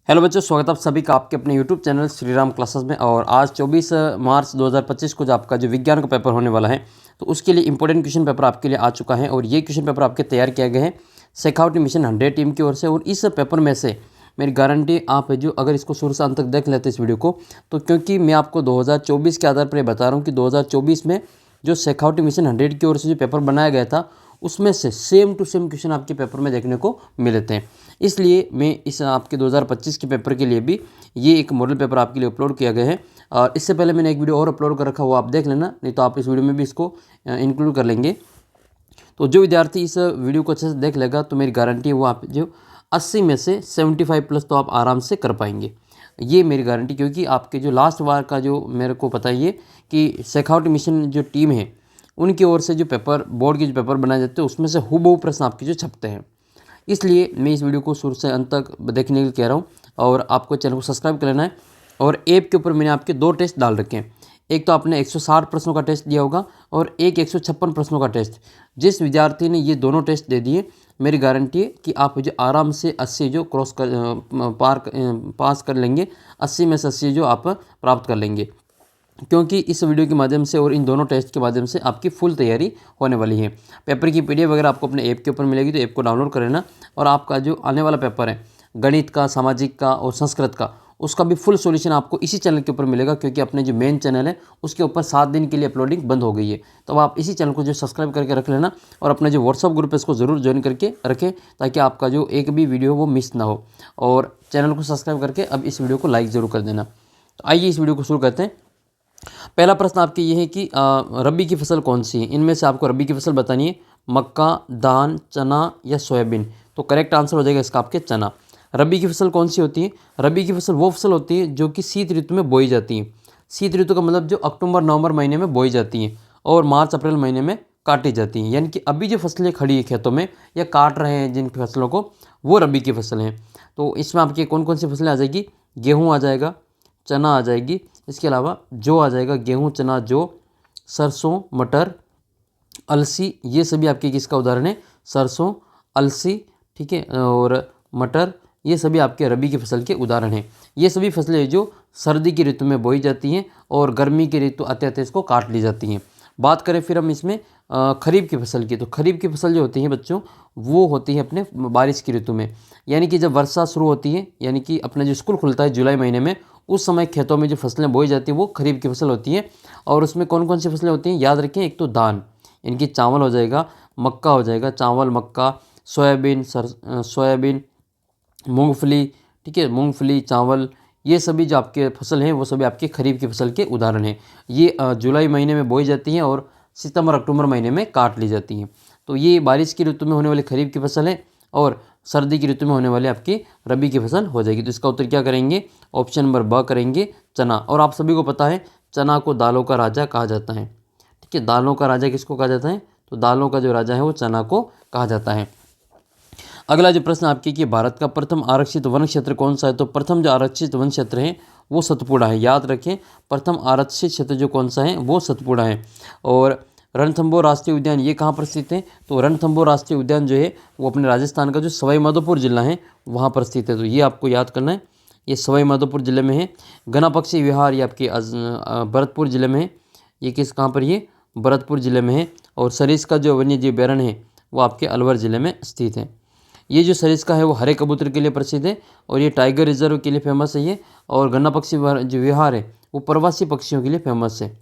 Hello बच्चों, स्वागत है आप सभी का आपके अपने YouTube channel Shri Ram classes में। और आज 24 मार्च 2025 को जो आपका जो विज्ञान का पेपर होने वाला है, तो उसके लिए इंपॉर्टेंट क्वेश्चन पेपर आपके लिए आ चुका है। और ये क्वेश्चन पेपर आपके तैयार किया गया है शेखावटी मिशन 100 टीम की ओर से। और इस पेपर में से मेरी गारंटी आप जो अगर इसको शुरू से अंत तक देख लेते इस वीडियो को, तो क्योंकि मैं आपको 2024 के आधार पर बता रहा हूँ कि 2024 में जो शेखावटी मिशन 100 की ओर से जो पेपर बनाया गया था, उसमें से सेम टू सेम क्वेश्चन आपके पेपर में देखने को मिले थे। इसलिए मैं इस आपके 2025 के पेपर के लिए भी ये एक मॉडल पेपर आपके लिए अपलोड किया गया है। और इससे पहले मैंने एक वीडियो और अपलोड कर रखा, वो आप देख लेना, नहीं तो आप इस वीडियो में भी इसको इंक्लूड कर लेंगे। तो जो विद्यार्थी इस वीडियो को अच्छे से देख लेगा, तो मेरी गारंटी है वो आप जो 80 में से 75 प्लस तो आप आराम से कर पाएंगे। ये मेरी गारंटी, क्योंकि आपके जो लास्ट बार का जो मेरे को पता ही है कि शेखावटी मिशन जो टीम है, उनकी ओर से जो पेपर बोर्ड के जो पेपर बनाए जाते हैं, उसमें से हूबहू प्रश्न आपके जो छपते हैं। इसलिए मैं इस वीडियो को शुरू से अंत तक देखने के लिए कह रहा हूँ। और आपको चैनल को सब्सक्राइब कर लेना है। और ऐप के ऊपर मैंने आपके 2 टेस्ट डाल रखे हैं। एक तो आपने 160 प्रश्नों का टेस्ट दिया होगा और एक 156 प्रश्नों का टेस्ट। जिस विद्यार्थी ने ये दोनों टेस्ट दे दिए, मेरी गारंटी है कि आप जो आराम से 80 जो पास कर लेंगे, 80 में से 80 जो आप प्राप्त कर लेंगे। क्योंकि इस वीडियो के माध्यम से और इन दोनों टेस्ट के माध्यम से आपकी फुल तैयारी होने वाली है। पेपर की पीडीएफ वगैरह आपको अपने ऐप के ऊपर मिलेगी, तो ऐप को डाउनलोड कर लेना। और आपका जो आने वाला पेपर है गणित का, सामाजिक का और संस्कृत का, उसका भी फुल सॉल्यूशन आपको इसी चैनल के ऊपर मिलेगा। क्योंकि अपने जो मेन चैनल है उसके ऊपर 7 दिन के लिए अपलोडिंग बंद हो गई है। तो आप इसी चैनल को जो सब्सक्राइब करके रख लेना। और अपना जो व्हाट्सअप ग्रुप है इसको ज़रूर ज्वाइन करके रखें, ताकि आपका जो एक भी वीडियो वो मिस ना हो। और चैनल को सब्सक्राइब करके अब इस वीडियो को लाइक ज़रूर कर देना। तो आइए इस वीडियो को शुरू करते हैं। पहला प्रश्न आपके ये है कि रबी की फसल कौन सी है। इनमें से आपको रबी की फसल बतानी है, मक्का, धान, चना या सोयाबीन। तो करेक्ट आंसर हो जाएगा इसका आपके चना। रबी की फसल कौन सी होती है? रबी की फसल वो फसल होती है जो कि शीत ऋतु में बोई जाती है। शीत ऋतु का मतलब जो अक्टूबर नवंबर महीने में बोई जाती है और मार्च अप्रैल महीने में काटी जाती हैं। यानी कि अभी जो फसलें खड़ी है खेतों में या काट रहे हैं जिन फसलों को, वो रबी की फसल हैं। तो इसमें आपकी कौन कौन सी फसलें आ जाएगी? गेहूँ आ जाएगा, चना आ जाएगी, इसके अलावा जौ आ जाएगा, गेहूँ, चना, जौ, सरसों, मटर, अलसी। ये सभी आपके किसका उदाहरण है? सरसों, अलसी, ठीक है, और मटर, ये सभी आपके रबी की फसल के उदाहरण हैं। ये सभी फसलें जो सर्दी की ऋतु में बोई जाती हैं और गर्मी की ऋतु आते आते इसको काट ली जाती हैं। बात करें फिर हम इसमें खरीफ की फसल की, तो खरीफ की फसल जो होती है बच्चों, वो होती है अपने बारिश की ऋतु में। यानी कि जब वर्षा शुरू होती है, यानी कि अपना जो स्कूल खुलता है जुलाई महीने में, उस समय खेतों में जो फसलें बोई जाती हैं वो खरीफ की फसल होती है। और उसमें कौन कौन सी फसलें होती हैं याद रखें। एक तो धान, इनकी चावल हो जाएगा, मक्का हो जाएगा, चावल, मक्का, सोयाबीन, सोयाबीन, मूंगफली, ठीक है, मूंगफली, चावल, ये सभी जो आपके फसल हैं वो सभी आपके खरीफ की फसल के उदाहरण हैं। ये जुलाई महीने में बोई जाती हैं और सितंबर अक्टूबर महीने में काट ली जाती हैं। तो ये बारिश की ऋतु में होने वाली खरीफ की फसल है और सर्दी की ऋतु में होने वाली आपकी रबी की फसल हो जाएगी। तो इसका उत्तर क्या करेंगे? ऑप्शन नंबर ब करेंगे, चना। और आप सभी को पता है चना को दालों का राजा कहा जाता है। ठीक है, दालों का राजा किसको कहा जाता है? तो दालों का जो राजा है वो चना को कहा जाता है। अगला जो प्रश्न आपके कि भारत का प्रथम आरक्षित वन क्षेत्र कौन सा है? तो प्रथम जो आरक्षित वन क्षेत्र है वो सतपुड़ा है। याद रखें, प्रथम आरक्षित क्षेत्र जो कौन सा है वो सतपुड़ा है। और रणथंभौर राष्ट्रीय उद्यान ये कहाँ पर स्थित है? तो रणथंभौर राष्ट्रीय उद्यान जो है वो अपने राजस्थान का जो सवाई माधोपुर जिला है वहाँ पर स्थित है। तो ये आपको याद करना है, ये सवाई माधोपुर जिले में है। घना पक्षी विहार ये आपके भरतपुर जिले में है। ये किस कहाँ पर? ये भरतपुर जिले में है। और सरिस्का जो वन्य जीव अभयारण्य है वो आपके अलवर जिले में स्थित है। ये जो सरिस्का है वो हरे कबूतर के लिए प्रसिद्ध है और ये टाइगर रिजर्व के लिए फेमस है ये। और गन्ना पक्षी जो विहार है वो प्रवासी पक्षियों के लिए फेमस है।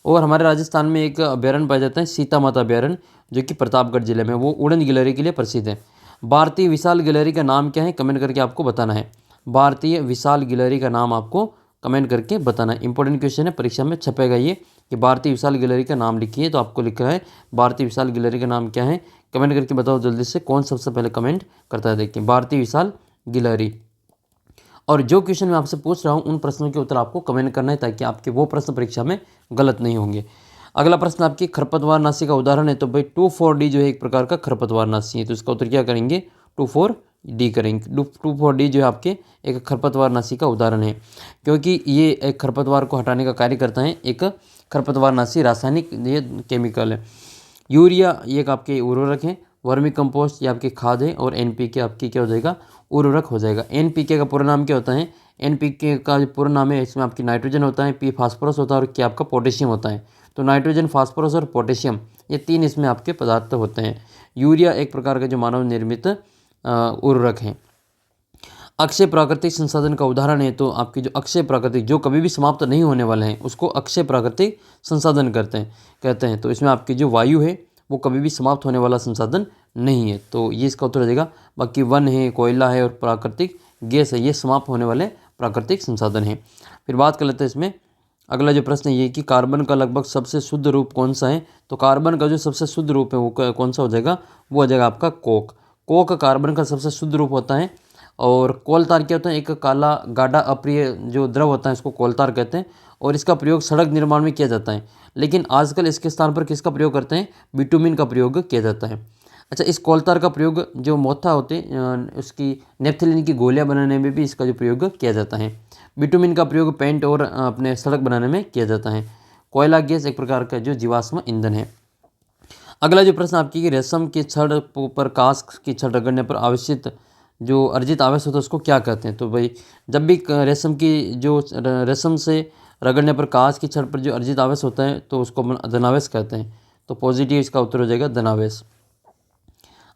और हमारे राजस्थान में एक अभयारण्य पाया जाता है, सीता माता अभयारण्य, जो कि प्रतापगढ़ जिले में, वो उड़न गिलहरी के लिए प्रसिद्ध है। भारतीय विशाल गिलहरी का नाम क्या है? कमेंट करके आपको बताना है। भारतीय विशाल गिलहरी का नाम आपको कमेंट करके बताना है। इंपॉर्टेंट क्वेश्चन है, परीक्षा में छपेगा ये कि भारतीय विशाल गिलहरी का नाम लिखिए। तो आपको लिखना है भारतीय विशाल गिलहरी का नाम क्या है? कमेंट करके बताओ जल्दी से, कौन सबसे पहले कमेंट करता है। देखिए, भारतीय विशाल गिलहरी। और जो क्वेश्चन मैं आपसे पूछ रहा हूँ उन प्रश्नों के उत्तर आपको कमेंट करना है, ताकि आपके वो प्रश्न परीक्षा में गलत नहीं होंगे। अगला प्रश्न आपकी खरपतवार नाशी का उदाहरण है। तो भाई 2,4-D जो है एक प्रकार का खरपतवार नाशी है। तो इसका उत्तर क्या करेंगे? 2,4-D करेंगे। 2,4-D जो है आपके एक खरपतवार नाशी का उदाहरण है, क्योंकि ये एक खरपतवार को हटाने का कार्य करता है। एक खरपतवार नाशी रासायनिक ये केमिकल है। यूरिया ये एक आपके उर्वरक है। वर्मी कंपोस्ट ये आपकी खाद है, और NPK आपकी क्या हो जाएगा, उर्वरक हो जाएगा। NPK का पूरा नाम क्या होता है, NPK का जो पूरा नाम है, इसमें आपकी नाइट्रोजन होता है, P फास्फोरस होता है, और क्या आपका पोटेशियम होता है। तो नाइट्रोजन, फास्फोरस और पोटेशियम ये 3 इसमें आपके पदार्थ होते हैं। यूरिया एक प्रकार का जो मानव निर्मित उर्वरक है। अक्षय प्राकृतिक संसाधन का उदाहरण है तो आपकी जो अक्षय प्राकृतिक, जो कभी भी समाप्त नहीं होने वाले हैं, उसको अक्षय प्राकृतिक संसाधन कहते हैं। तो इसमें आपकी जो वायु है वो कभी भी समाप्त होने वाला संसाधन नहीं है, तो ये इसका उत्तर हो जाएगा। बाकी वन है, कोयला है और प्राकृतिक गैस है, ये समाप्त होने वाले प्राकृतिक संसाधन हैं। फिर बात कर लेते हैं इसमें, अगला जो प्रश्न है ये कि कार्बन का लगभग सबसे शुद्ध रूप कौन सा है। तो कार्बन का जो सबसे शुद्ध रूप है वो कौन सा हो जाएगा, वो हो जाएगा आपका कोक। कोक कार्बन का सबसे शुद्ध रूप होता है। और कोलतार क्या होता है, एक काला गाढ़ा अप्रिय जो द्रव होता है, इसको कोलतार कहते हैं, और इसका प्रयोग सड़क निर्माण में किया जाता है। लेकिन आजकल इसके स्थान पर किसका प्रयोग करते हैं, बिटुमिन का प्रयोग किया जाता है। अच्छा, इस कोलतार का प्रयोग जो मोथा होते हैं उसकी नेफ्थलीन की गोलियां बनाने में भी इसका जो प्रयोग किया जाता है। बिटुमिन का प्रयोग पेंट और अपने सड़क बनाने में किया जाता है। कोयला गैस एक प्रकार का जो जीवाश्म ईंधन है। अगला जो प्रश्न आपकी कि रेशम की छड़ पर कांस की छड़ रगड़ने पर आवश्यक जो अर्जित आवेश होता है उसको क्या कहते हैं। तो भाई जब भी रेशम से रगड़ने पर कांस की छड़ पर जो अर्जित आवेश होता है तो उसको अपन धनावेश कहते हैं। तो पॉजिटिव इसका उत्तर हो जाएगा धनावेश।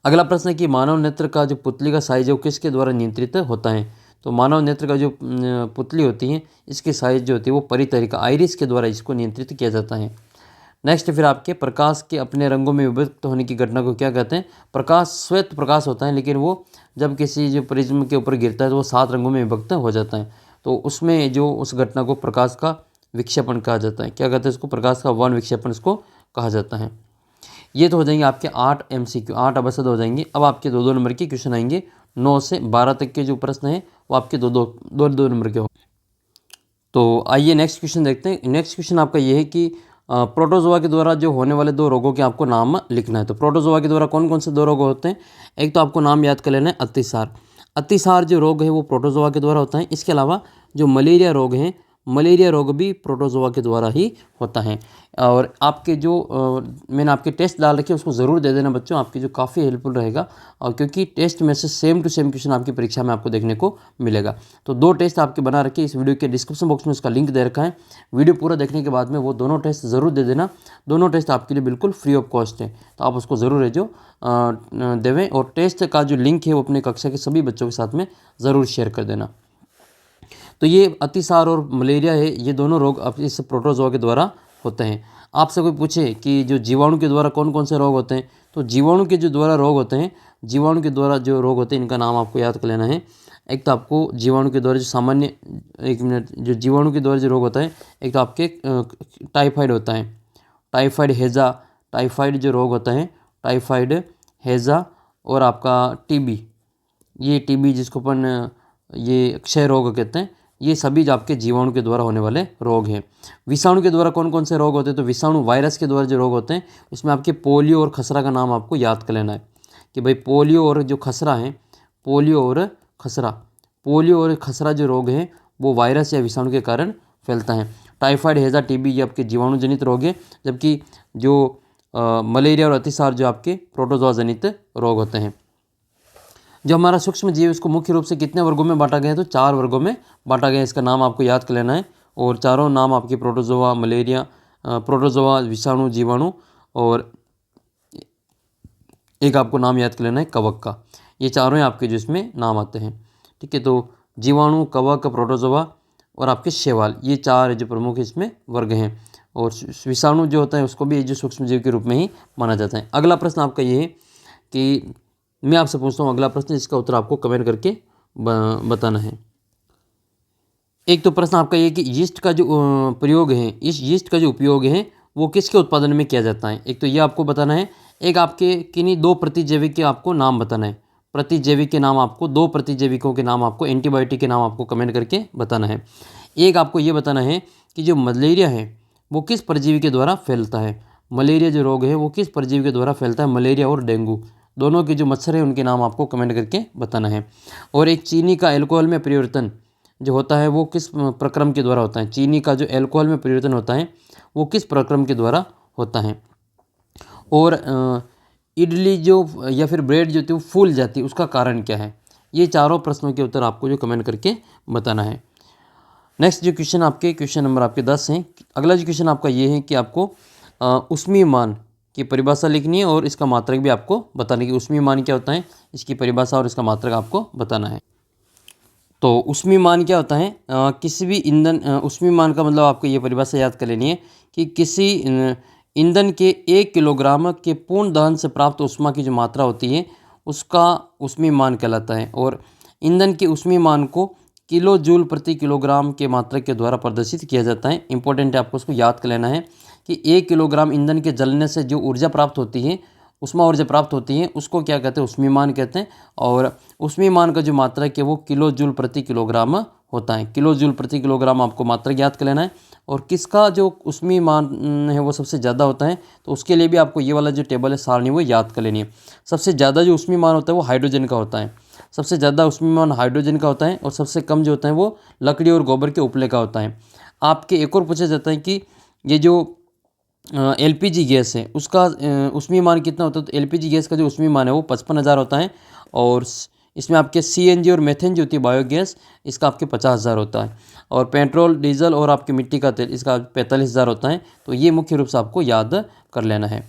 अगला प्रश्न है कि मानव नेत्र का जो पुतली का साइज है वो किसके द्वारा नियंत्रित होता है। तो मानव नेत्र का जो पुतली होती है इसकी साइज जो होती है वो परितरिका आइरिस के द्वारा इसको नियंत्रित किया जाता है। नेक्स्ट फिर आपके प्रकाश के अपने रंगों में विभक्त होने की घटना को क्या कहते हैं। प्रकाश श्वेत प्रकाश होता है, लेकिन वो जब किसी जो प्रिज्म के ऊपर गिरता है तो वो 7 रंगों में विभक्त हो जाता है। तो उसमें जो उस घटना को प्रकाश का विक्षेपण कहा जाता है। क्या कहते हैं इसको, प्रकाश का वर्ण विक्षेपण इसको कहा जाता है। ये तो हो जाएंगे आपके 8 MCQ, 8 अवसद हो जाएंगे। अब आपके 2-2 नंबर के क्वेश्चन आएंगे। 9 से 12 तक के जो प्रश्न हैं वो आपके 2-2 नंबर के हो। तो आइए नेक्स्ट क्वेश्चन देखते हैं। नेक्स्ट क्वेश्चन आपका ये है कि प्रोटोजोआ के द्वारा जो होने वाले 2 रोगों के आपको नाम लिखना है। तो प्रोटोजोआ के द्वारा कौन कौन से 2 रोग होते हैं। एक तो आपको नाम याद कर लेना है, अतिसार। अतिसार जो रोग है वो प्रोटोजोआ के द्वारा होता है। इसके अलावा जो मलेरिया रोग है, मलेरिया रोग भी प्रोटोजोआ के द्वारा ही होता है। और आपके जो मैंने आपके टेस्ट डाल रखे उसको ज़रूर दे देना बच्चों, आपकी जो काफ़ी हेल्पफुल रहेगा। और क्योंकि टेस्ट में से सेम टू सेम क्वेश्चन आपकी परीक्षा में आपको देखने को मिलेगा। तो 2 टेस्ट आपके बना रखे, इस वीडियो के डिस्क्रिप्शन बॉक्स में उसका लिंक दे रखा है। वीडियो पूरा देखने के बाद में वो दोनों टेस्ट ज़रूर दे देना। दोनों टेस्ट आपके लिए बिल्कुल फ्री ऑफ कॉस्ट है, तो आप उसको ज़रूर जो देवें। और टेस्ट का जो लिंक है वो अपने कक्षा के सभी बच्चों के साथ में ज़रूर शेयर कर देना। तो ये अतिसार और मलेरिया है, ये दोनों रोग अब इस प्रोटोजोआ के द्वारा होते हैं। आपसे कोई पूछे कि जो जीवाणु के द्वारा कौन कौन से रोग होते हैं, तो जीवाणु के जो द्वारा रोग होते हैं, जीवाणु के द्वारा जो रोग होते हैं इनका नाम आपको याद कर लेना है। एक तो आपको जीवाणु के द्वारा जो सामान्य, एक मिनट, जो जीवाणु के द्वारा जो रोग होता है, एक तो आपके टाइफाइड होता है, टाइफाइड हैजा, टाइफाइड जो रोग होता है, टाइफाइड हैजा, और आपका टीबी, ये टीबी जिसको अपन ये क्षय रोग कहते हैं, ये सभी जो आपके जीवाणु के द्वारा होने वाले रोग हैं। विषाणु के द्वारा कौन कौन से रोग होते हैं, तो विषाणु वायरस के द्वारा जो रोग होते हैं उसमें आपके पोलियो और खसरा का नाम आपको याद कर लेना है कि भाई पोलियो और जो खसरा है, पोलियो और खसरा जो रोग है वो वायरस या विषाणु के कारण फैलता है। टाइफाइड हैजा टीबी ये आपके जीवाणु जनित रोग है, जबकि जो मलेरिया और अतिसार जो आपके प्रोटोजोआ जनित रोग होते हैं। जो हमारा सूक्ष्म जीव उसको मुख्य रूप से कितने वर्गों में बांटा गया है, तो 4 वर्गों में बांटा गया है। इसका नाम आपको याद कर लेना है। और चारों नाम आपके प्रोटोजोआ, मलेरिया, प्रोटोजोआ, विषाणु, जीवाणु, और एक आपको नाम याद कर लेना है कवक का। ये चारों ही आपके जो इसमें नाम आते हैं। ठीक है, तो जीवाणु, कवक, प्रोटोजोआ और आपके शैवाल, ये 4 जो प्रमुख इसमें वर्ग हैं। और विषाणु जो होता है उसको भी जो सूक्ष्म जीव के रूप में ही माना जाता है। अगला प्रश्न आपका ये है कि मैं आपसे पूछता हूँ अगला प्रश्न, इसका उत्तर आपको कमेंट करके बताना है। एक तो प्रश्न आपका ये कि यीस्ट का जो प्रयोग है, इस यीस्ट का जो उपयोग है वो किसके उत्पादन में किया जाता है। एक तो ये आपको बताना है। एक आपके किन्हीं 2 प्रतिजैविक के आपको नाम बताना है। प्रतिजैविक के नाम आपको, 2 प्रतिजैविकों के नाम आपको, एंटीबायोटिक के नाम आपको कमेंट करके बताना है। एक आपको ये बताना है कि जो मलेरिया है वो किस परजीवी के द्वारा फैलता है। मलेरिया जो रोग है वो किस परजीवी के द्वारा फैलता है। मलेरिया और डेंगू दोनों के जो मच्छर हैं उनके नाम आपको कमेंट करके बताना है। और एक चीनी का अल्कोहल में परिवर्तन जो होता है वो किस प्रक्रम के द्वारा होता है। चीनी का जो अल्कोहल में परिवर्तन होता है वो किस प्रक्रम के द्वारा होता है। और इडली जो या फिर ब्रेड जो होती है वो फूल जाती है, उसका कारण क्या है? ये चारों प्रश्नों के उत्तर आपको जो कमेंट करके बताना है। नेक्स्ट जो क्वेश्चन आपके क्वेश्चन नंबर आपके 10 हैं। अगला जो क्वेश्चन आपका ये है कि आपको उष्मीयमान की परिभाषा लिखनी है और इसका मात्रक भी आपको बताना है कि उष्मीयमान क्या होता है, इसकी परिभाषा और इसका मात्रक आपको बताना है। तो उष्मीयमान क्या होता है? किसी भी ईंधन उष्मीयमान का मतलब आपको ये परिभाषा याद कर लेनी है कि किसी ईंधन के 1 किलोग्राम के पूर्ण दहन से प्राप्त ऊष्मा की जो मात्रा होती है उसका उष्मीयमान कहलाता है। और ईंधन के उष्मीयमान को किलो जूल प्रति किलोग्राम के मात्रक के द्वारा प्रदर्शित किया जाता है। इंपॉर्टेंट है, आपको उसको याद कर लेना है कि 1 किलोग्राम ईंधन के जलने से जो ऊर्जा प्राप्त होती है, उष्मा ऊर्जा प्राप्त होती है, उसको क्या कहते हैं? उष्मीयमान कहते हैं। और उष्मीयमान का जो मात्रक है वो किलो जूल प्रति किलोग्राम होता है। किलो जूल प्रति किलोग्राम आपको मात्रक याद कर लेना है। और किसका जो उष्मीयमान है वो सबसे ज़्यादा होता है, तो उसके लिए भी आपको ये वाला जो टेबल है सारणी वो याद कर लेनी है। सबसे ज़्यादा जो उष्मीयमान होता है वो हाइड्रोजन का होता है। सबसे ज़्यादा उष्मीयमान हाइड्रोजन का होता है और सबसे कम जो होता है वो लकड़ी और गोबर के उपले का होता है। आपके एक और पूछा जाता है कि ये जो एलपीजी गैस है उसका उष्मीयमान कितना होता है? तो एलपीजी गैस का जो उष्मीयमान है वो 55,000 होता है। और इसमें आपके सीएनजी और मेथेन जो होती है बायोगैस, इसका आपके 50,000 होता है। और पेट्रोल, डीजल और आपके मिट्टी का तेल, इसका 45,000 होता है। तो ये मुख्य रूप से आपको याद कर लेना है।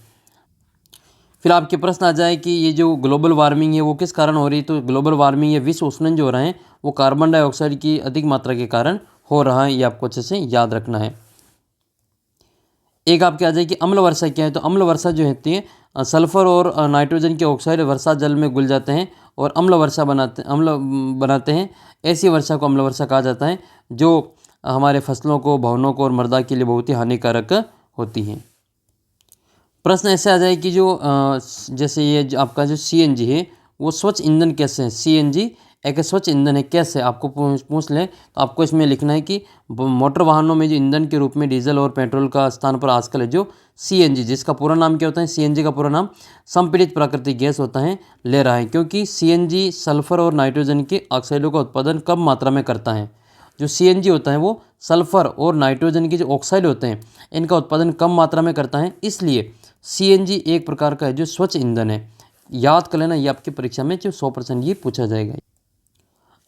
फिर आपके प्रश्न आ जाए कि ये जो ग्लोबल वार्मिंग है वो किस कारण हो रही है? तो ग्लोबल वार्मिंग या विश्व उष्णन जो हो रहा है वो कार्बन डाइऑक्साइड की अधिक मात्रा के कारण हो रहा है। ये आपको अच्छे से याद रखना है। एक आपके आ जाए कि अम्ल वर्षा क्या है? तो अम्ल वर्षा जो होती है सल्फर और नाइट्रोजन के ऑक्साइड वर्षा जल में घुल जाते हैं और अम्ल बनाते हैं। ऐसी वर्षा को अम्ल वर्षा कहा जाता है जो हमारे फसलों को, भवनों को और मृदा के लिए बहुत ही हानिकारक होती है। प्रश्न ऐसे आ जाए कि जो जैसे ये आपका जो सीएनजी है वो स्वच्छ ईंधन कैसे है? सीएनजी एक स्वच्छ ईंधन है, कैसे? आपको पूछ लें तो आपको इसमें लिखना है कि मोटर वाहनों में जो ईंधन के रूप में डीजल और पेट्रोल का स्थान पर आजकल है जो सीएनजी, जिसका पूरा नाम क्या होता है? सीएनजी का पूरा नाम संपीड़ित प्राकृतिक गैस होता है, ले रहा है। क्योंकि सीएनजी सल्फर और नाइट्रोजन के ऑक्साइडों का उत्पादन कम मात्रा में करता है। जो सीएनजी होता है वो सल्फर और नाइट्रोजन के जो ऑक्साइड होते हैं इनका उत्पादन कम मात्रा में करता है, इसलिए सीएनजी एक प्रकार का है जो स्वच्छ ईंधन है। याद कर लेना, ये आपकी परीक्षा में जो 100% ये पूछा जाएगा।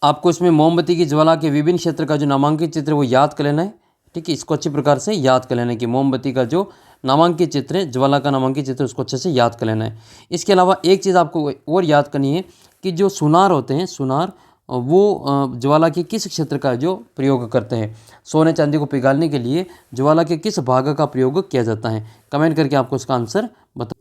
आपको इसमें मोमबत्ती की ज्वाला के विभिन्न क्षेत्र का जो नामांकित चित्र है वो याद कर लेना है। ठीक है, इसको अच्छी प्रकार से याद कर लेना है कि मोमबत्ती का जो नामांकित चित्र है, ज्वाला का नामांकित चित्र, उसको अच्छे से याद कर लेना है। इसके अलावा एक चीज़ आपको और याद करनी है कि जो सुनार होते हैं, सुनार वो ज्वाला के किस क्षेत्र का जो प्रयोग करते हैं? सोने चांदी को पिघालने के लिए ज्वाला के किस भाग का प्रयोग किया जाता है? कमेंट करके आपको इसका आंसर बता।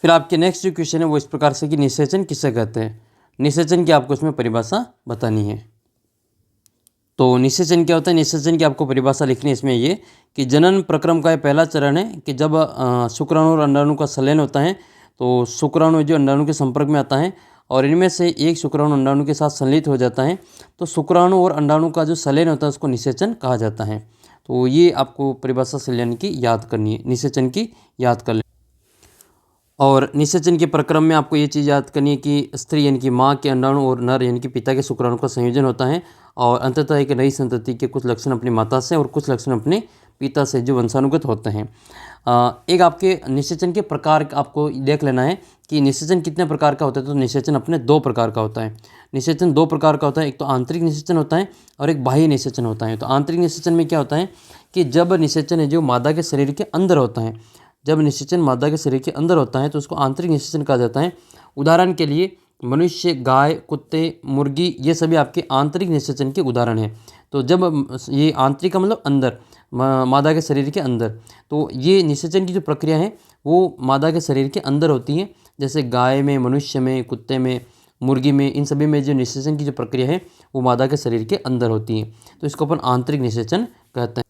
फिर आपके नेक्स्ट जो क्वेश्चन है वो इस प्रकार से कि निषेचन किसे कहते हैं? निषेचन की आपको इसमें परिभाषा बतानी है। तो निषेचन क्या होता है? निषेचन की आपको परिभाषा लिखनी है इसमें ये कि जनन प्रक्रम का ये पहला चरण है कि जब शुक्राणु और अंडाणु का संलयन होता है तो शुक्राणु जो अंडाणु के संपर्क में आता है और इनमें से एक शुक्राणु अंडाणु के साथ संलित हो जाता है, तो शुक्राणु और अंडाणु का जो संलयन होता है उसको निषेचन कहा जाता है। तो ये आपको परिभाषा संलयन की याद करनी है, निषेचन की याद कर लें। और निषेचन के प्रक्रम में आपको ये चीज़ याद करनी है कि स्त्री यानी कि माँ के अंडाणु और नर यानी कि पिता के शुक्राणु का संयोजन होता है और अंततः एक नई संतति के कुछ लक्षण अपनी माता से और कुछ लक्षण अपने पिता से जो वंशानुगत होते हैं। एक आपके निषेचन के प्रकार आपको देख लेना है कि निषेचन कितने प्रकार का होता है। तो निषेचन अपने 2 प्रकार का होता है। निषेचन 2 प्रकार का होता है, एक तो आंतरिक निषेचन होता है और एक बाह्य निषेचन होता है। तो आंतरिक निषेचन में क्या होता है कि जब निषेचन है जो मादा के शरीर के अंदर होता है, जब निषेचन मादा के शरीर के अंदर होता है तो उसको आंतरिक निषेचन कहा जाता है। उदाहरण के लिए मनुष्य, गाय, कुत्ते, मुर्गी, ये सभी आपके आंतरिक निषेचन के उदाहरण हैं। तो जब ये आंतरिक का मतलब अंदर, मादा के शरीर के अंदर, तो ये निषेचन की जो प्रक्रिया है वो मादा के शरीर के अंदर होती है। जैसे गाय में, मनुष्य में, कुत्ते में, मुर्गी में, इन सभी में जो निषेचन की जो प्रक्रिया है वो मादा के शरीर के अंदर होती है। तो इसको अपन आंतरिक निषेचन कहते हैं।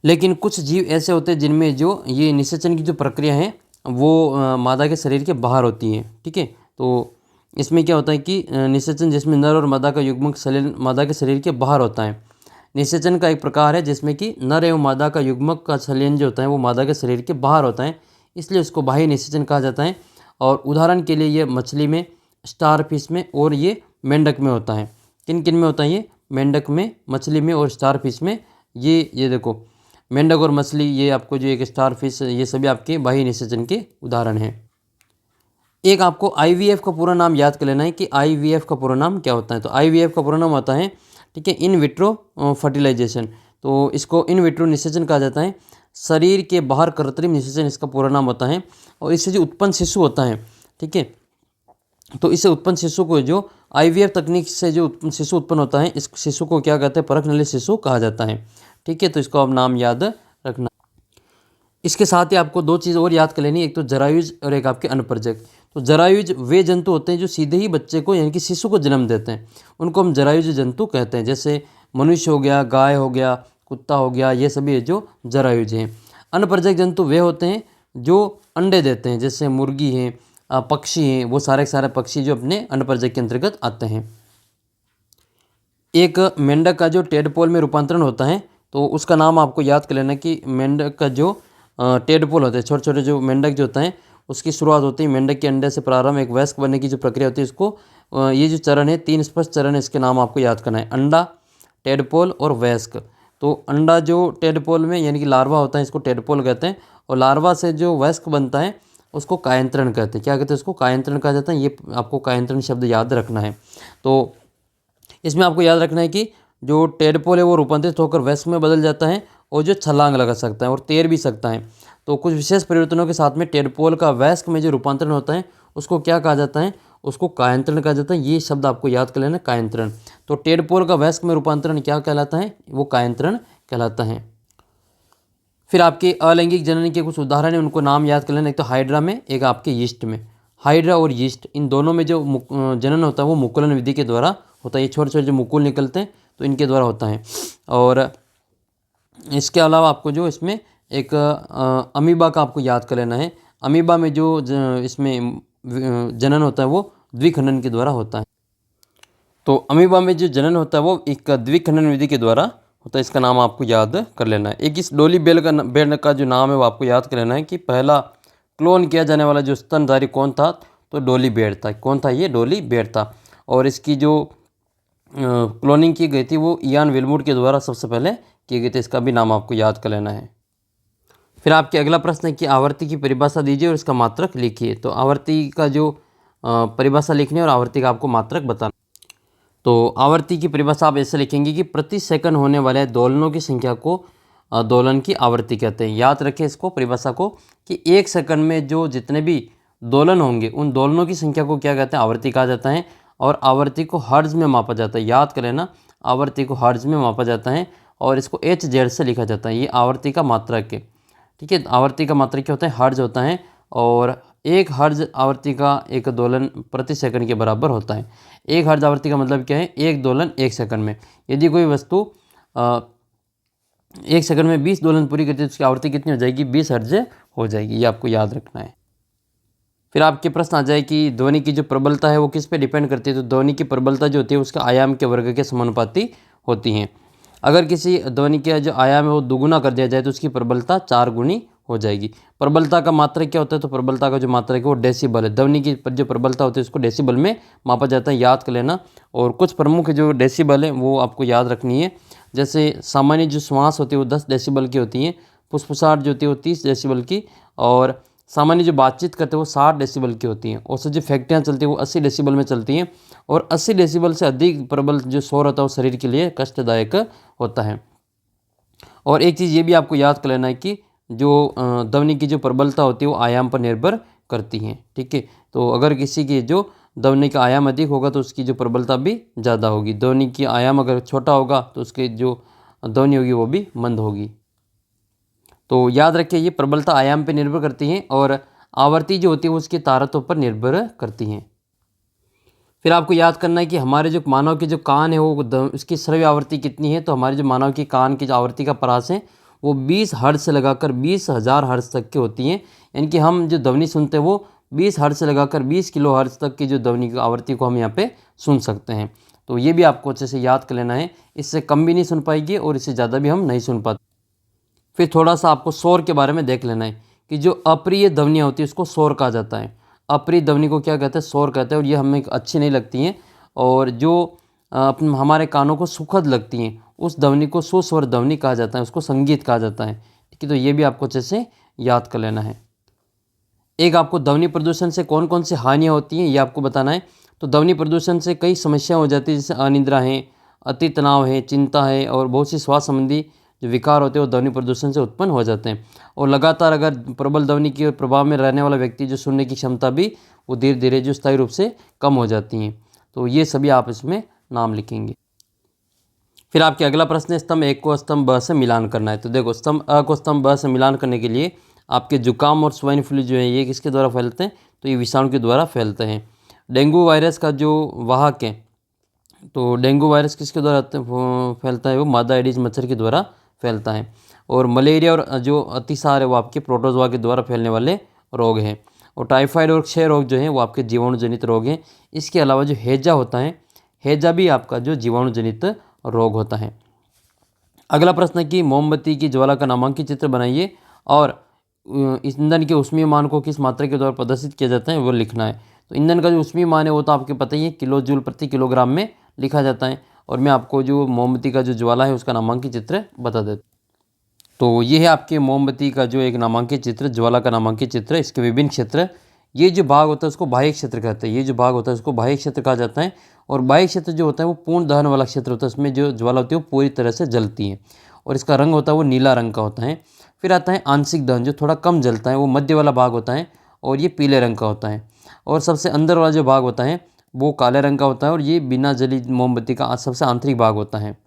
लेकिन कुछ जीव ऐसे होते हैं जिनमें जो ये निषेचन की जो प्रक्रिया है वो मादा के शरीर के बाहर होती है। ठीक है, तो इसमें क्या होता है कि निषेचन जिसमें नर और मादा का युग्मक संलयन मादा के शरीर के बाहर होता है। निषेचन का एक प्रकार है जिसमें कि नर एवं मादा का युग्मक का संलयन जो होता है वो मादा के शरीर के बाहर होता है, इसलिए उसको बाह्य निषेचन कहा जाता है। और उदाहरण के लिए ये मछली में, स्टार फिश में और ये मेंढक में होता है। किन किन में होता है ये? मेंढक में, मछली में और स्टार फिश में। ये देखो मेंढक और मछली, ये आपको जो एक स्टार फिश, ये सभी आपके बाह्य निषेचन के उदाहरण हैं। एक आपको IVF का पूरा नाम याद कर लेना है कि IVF का पूरा नाम क्या होता है। तो IVF का पूरा नाम होता है, ठीक है, इन विट्रो फर्टिलाइजेशन। तो इसको इन विट्रो निषेचन कहा जाता है। शरीर के बाहर कृत्रिम निषेचन इसका पूरा नाम होता है। और इससे जो उत्पन्न शिशु होता है, ठीक है, तो इससे उत्पन्न शिशु को जो IVF तकनीक से जो शिशु उत्पन्न होता है, इस शिशु को क्या कहते हैं, परख नली शिशु कहा जाता है। ठीक है, तो इसको आप नाम याद रखना। इसके साथ ही आपको दो चीज़ और याद कर लेनी, एक तो जरायुज और एक आपके अनपरजक। तो जरायुज वे जंतु होते हैं जो सीधे ही बच्चे को यानी कि शिशु को जन्म देते हैं, उनको हम जरायुज जंतु कहते हैं। जैसे मनुष्य हो गया, गाय हो गया, कुत्ता हो गया, ये सभी जो जरायुज हैं। अनपरजक जंतु वे होते हैं जो अंडे देते हैं, जैसे मुर्गी हैं, पक्षी हैं, वो सारे के सारे पक्षी जो अपने अनपरजक के अंतर्गत आते हैं। एक मेंढक का जो टेडपोल में रूपांतरण होता है, तो उसका नाम आपको याद कर लेना कि मेंढक का जो टेडपोल होते हैं, छोटे छोटे जो मेंढक जो होता है, उसकी शुरुआत होती है मेंढक के अंडे से प्रारंभ एक वयस्क बनने की जो प्रक्रिया होती है, इसको ये जो चरण है, 3 स्पष्ट चरण है, इसके नाम आपको याद करना है, अंडा, टेडपोल और वयस्क। तो अंडा जो टेडपोल में यानी कि लार्वा होता है, इसको टेडपोल कहते हैं। और लार्वा से जो वयस्क बनता है उसको कायंत्रण कहते हैं। क्या कहते हैं उसको? कायंत्रण कहा जाता है। ये आपको कायंत्रण शब्द याद रखना है। तो इसमें आपको याद रखना है कि जो टेडपोल है वो रूपांतरित होकर वयस्क में बदल जाता है और जो छलांग लगा सकता है और तैर भी सकता है। तो कुछ विशेष परिवर्तनों के साथ में टेडपोल का वयस्क में जो रूपांतरण होता है उसको क्या कहा जाता है? उसको कायंत्रण कहा जाता है। ये शब्द आपको याद कर लेना, कायंत्रण। तो टेडपोल का वयस्क में रूपांतरण क्या कहलाता है? वो कायंत्रण कहलाता है। फिर आपके अलैंगिक जनन के कुछ उदाहरण हैं, उनको नाम याद कर लेना। एक तो हाइड्रा में, एक आपके यीस्ट में। हाइड्रा और यीस्ट, इन दोनों में जो जनन होता है वो मुकुलन विधि के द्वारा होता है। ये छोटे छोटे जो मुकुल निकलते हैं तो इनके द्वारा होता है। और इसके अलावा आपको जो इसमें एक अमीबा का आपको याद कर लेना है। अमीबा में जो इसमें जनन होता है वो द्विखंडन के द्वारा होता है। तो अमीबा में जो जनन होता है वो एक द्विखंडन विधि के द्वारा होता है। इसका नाम आपको याद कर लेना है। एक इस डोली बेल का जो नाम है वो आपको याद कर लेना है कि पहला क्लोन किया जाने वाला जो स्तनधारी कौन था? तो डोली बेर था। कौन था ये? डोली बेर था। और इसकी जो क्लोनिंग की गई थी वो इयान विल्मूर के द्वारा सबसे पहले की गई थी। इसका भी नाम आपको याद कर लेना है। फिर आपके अगला प्रश्न है कि आवर्ती की परिभाषा दीजिए और इसका मात्रक लिखिए। तो आवर्ती का जो परिभाषा लिखनी है और आवर्ती का आपको मात्रक बताना। तो आवर्ती की परिभाषा आप ऐसे लिखेंगे कि प्रति सेकंड होने वाले दोलनों की संख्या को दोलन की आवर्ती कहते हैं। याद रखें इसको, परिभाषा को, कि 1 सेकंड में जो जितने भी दोलन होंगे उन दोलनों की संख्या को क्या कहते हैं? आवर्ती कहा जाता है। और आवर्ती को हर्ट्ज में मापा जाता है। याद कर लेना, आवर्ती को हर्ट्ज में मापा जाता है और इसको HZ से लिखा जाता है। ये आवर्ती का मात्रक है। ठीक है, आवर्ती का मात्रक क्या होता है? हर्ट्ज होता है। और 1 हर्ट्ज आवर्ती का एक दोलन प्रति सेकंड के बराबर होता है। 1 हर्ट्ज आवर्ती का मतलब क्या है? 1 दोलन 1 सेकंड में। यदि कोई वस्तु 1 सेकंड में 20 दोलन पूरी करती है तो उसकी आवर्ती कितनी हो जाएगी? 20 हर्ट्ज हो जाएगी। ये आपको याद रखना है। फिर आपके प्रश्न आ जाए कि ध्वनि की जो प्रबलता है वो किस पे डिपेंड करती है? तो ध्वनि की प्रबलता जो होती है उसके आयाम के वर्ग के समानुपाती होती हैं। अगर किसी ध्वनि का जो आयाम है वो दुगुना कर दिया जाए तो उसकी प्रबलता 4 गुनी हो जाएगी। प्रबलता का मात्रक क्या होता है? तो प्रबलता का जो मात्रक है वो डेसिबल है। ध्वनि की जो प्रबलता होती है उसको डेसिबल में मापा जाता है। याद कर लेना। और कुछ प्रमुख जो डेसिबल है वो आपको याद रखनी है। जैसे सामान्य जो श्वास होती है वो 10 डेसिबल की होती है। फुसफुसाहट जो होती है वो 30 डेसिबल की। और सामान्य जो बातचीत करते हैं वो 60 डेसिबल की होती हैं। औसत जो फैक्ट्रियाँ चलती हैं वो 80 डेसिबल में चलती हैं। और 80 डेसिबल से अधिक प्रबल जो शोर होता है वो शरीर के लिए कष्टदायक होता है। और एक चीज़ ये भी आपको याद कर लेना है कि जो ध्वनि की जो प्रबलता होती है वो आयाम पर निर्भर करती हैं। ठीक है, तो अगर किसी की जो ध्वनि का आयाम अधिक होगा तो उसकी जो प्रबलता भी ज़्यादा होगी। ध्वनि की आयाम अगर छोटा होगा तो उसकी जो ध्वनि होगी वो भी मंद होगी। तो याद रखिए ये प्रबलता आयाम पर निर्भर करती हैं और आवर्ती जो होती है वो उसके तारत्व पर निर्भर करती हैं। फिर आपको याद करना है कि हमारे जो मानव के जो कान है वो उसकी श्रव्य आवृत्ति कितनी है? तो हमारे जो मानव की कान की जो आवृत्ति का परास है वो 20 हर्ट्ज से लगाकर 20,000 हर्ट्ज तक की होती हैं। यानी कि हम जो ध्वनि सुनते हैं वो 20 हर्ट्ज से लगाकर 20 किलो हर्ट्ज तक की जो ध्वनि की आवृत्ति को हम यहाँ पे सुन सकते हैं। तो ये भी आपको अच्छे से याद कर लेना है। इससे कम भी नहीं सुन पाएगी और इससे ज़्यादा भी हम नहीं सुन पाते। फिर थोड़ा सा आपको शोर के बारे में देख लेना है कि जो अप्रिय ध्वनियाँ होती है उसको शोर कहा जाता है। अप्रिय ध्वनि को क्या कहते हैं? शोर कहते हैं। और ये हमें अच्छी नहीं लगती हैं। और जो हमारे कानों को सुखद लगती हैं, उस ध्वनि को सुस्वर ध्वनि कहा जाता है, उसको संगीत कहा जाता है। ठीक है, तो ये भी आपको अच्छे से याद कर लेना है। एक आपको ध्वनि प्रदूषण से कौन कौन सी हानियाँ होती हैं ये आपको बताना है। तो ध्वनि प्रदूषण से कई समस्या हो जाती है, जैसे अनिद्रा है, अति तनाव है, चिंता है, और बहुत सी स्वास्थ्य संबंधी जो विकार होते हैं वो ध्वनि प्रदूषण से उत्पन्न हो जाते हैं। और लगातार अगर प्रबल ध्वनि के प्रभाव में रहने वाला व्यक्ति जो सुनने की क्षमता भी वो धीरे धीरे जो स्थायी रूप से कम हो जाती हैं। तो ये सभी आप इसमें नाम लिखेंगे। फिर आपके अगला प्रश्न है स्तंभ 1 को स्तंभ ब से मिलान करना है। तो देखो स्तंभ अ को स्तंभ ब से मिलान करने के लिए आपके जुकाम और स्वाइन फ्लू जो है ये किसके द्वारा फैलते हैं, तो ये विषाणु के द्वारा फैलते हैं। डेंगू वायरस का जो वाहक है, तो डेंगू वायरस किसके द्वारा फैलता है, वो मादा एडिस मच्छर के द्वारा फैलता है। और मलेरिया और जो अतिसार है वो आपके प्रोटोजोआ के द्वारा फैलने वाले रोग हैं। और टाइफाइड और क्षय रोग जो हैं वो आपके जीवाणु जनित रोग हैं। इसके अलावा जो हैजा होता है, हैजा भी आपका जो जीवाणु जनित रोग होता है। अगला प्रश्न है कि मोमबत्ती की ज्वाला का नामांकित चित्र बनाइए और ईंधन के ऊष्मीय मान को किस मात्रा के द्वारा प्रदर्शित किया जाता है वो लिखना है। तो ईंधन का जो ऊष्मीय मान है वो तो आपके पता ही है, किलो जूल प्रति किलोग्राम में लिखा जाता है। और मैं आपको जो मोमबत्ती का जो ज्वाला है उसका नामांकित चित्र बता देता हूँ। तो ये है आपके मोमबत्ती का जो एक नामांकित चित्र, ज्वाला का नामांकित चित्र। इसके विभिन्न क्षेत्र, ये जो भाग होता है उसको बाह्य क्षेत्र कहते हैं। ये जो भाग होता है उसको बाह्य क्षेत्र कहा जाता है। और बाह्य क्षेत्र जो होता है वो पूर्ण दहन वाला क्षेत्र होता है, उसमें जो ज्वाला होती है वो पूरी तरह से जलती है और इसका रंग होता है वो नीला रंग का होता है। फिर आता है आंशिक दहन, जो थोड़ा कम जलता है, वो मध्य वाला भाग होता है और ये पीले रंग का होता है। और सबसे अंदर वाला जो भाग होता है वो काले रंग का होता है और ये बिना जली मोमबत्ती का सबसे आंतरिक भाग होता है।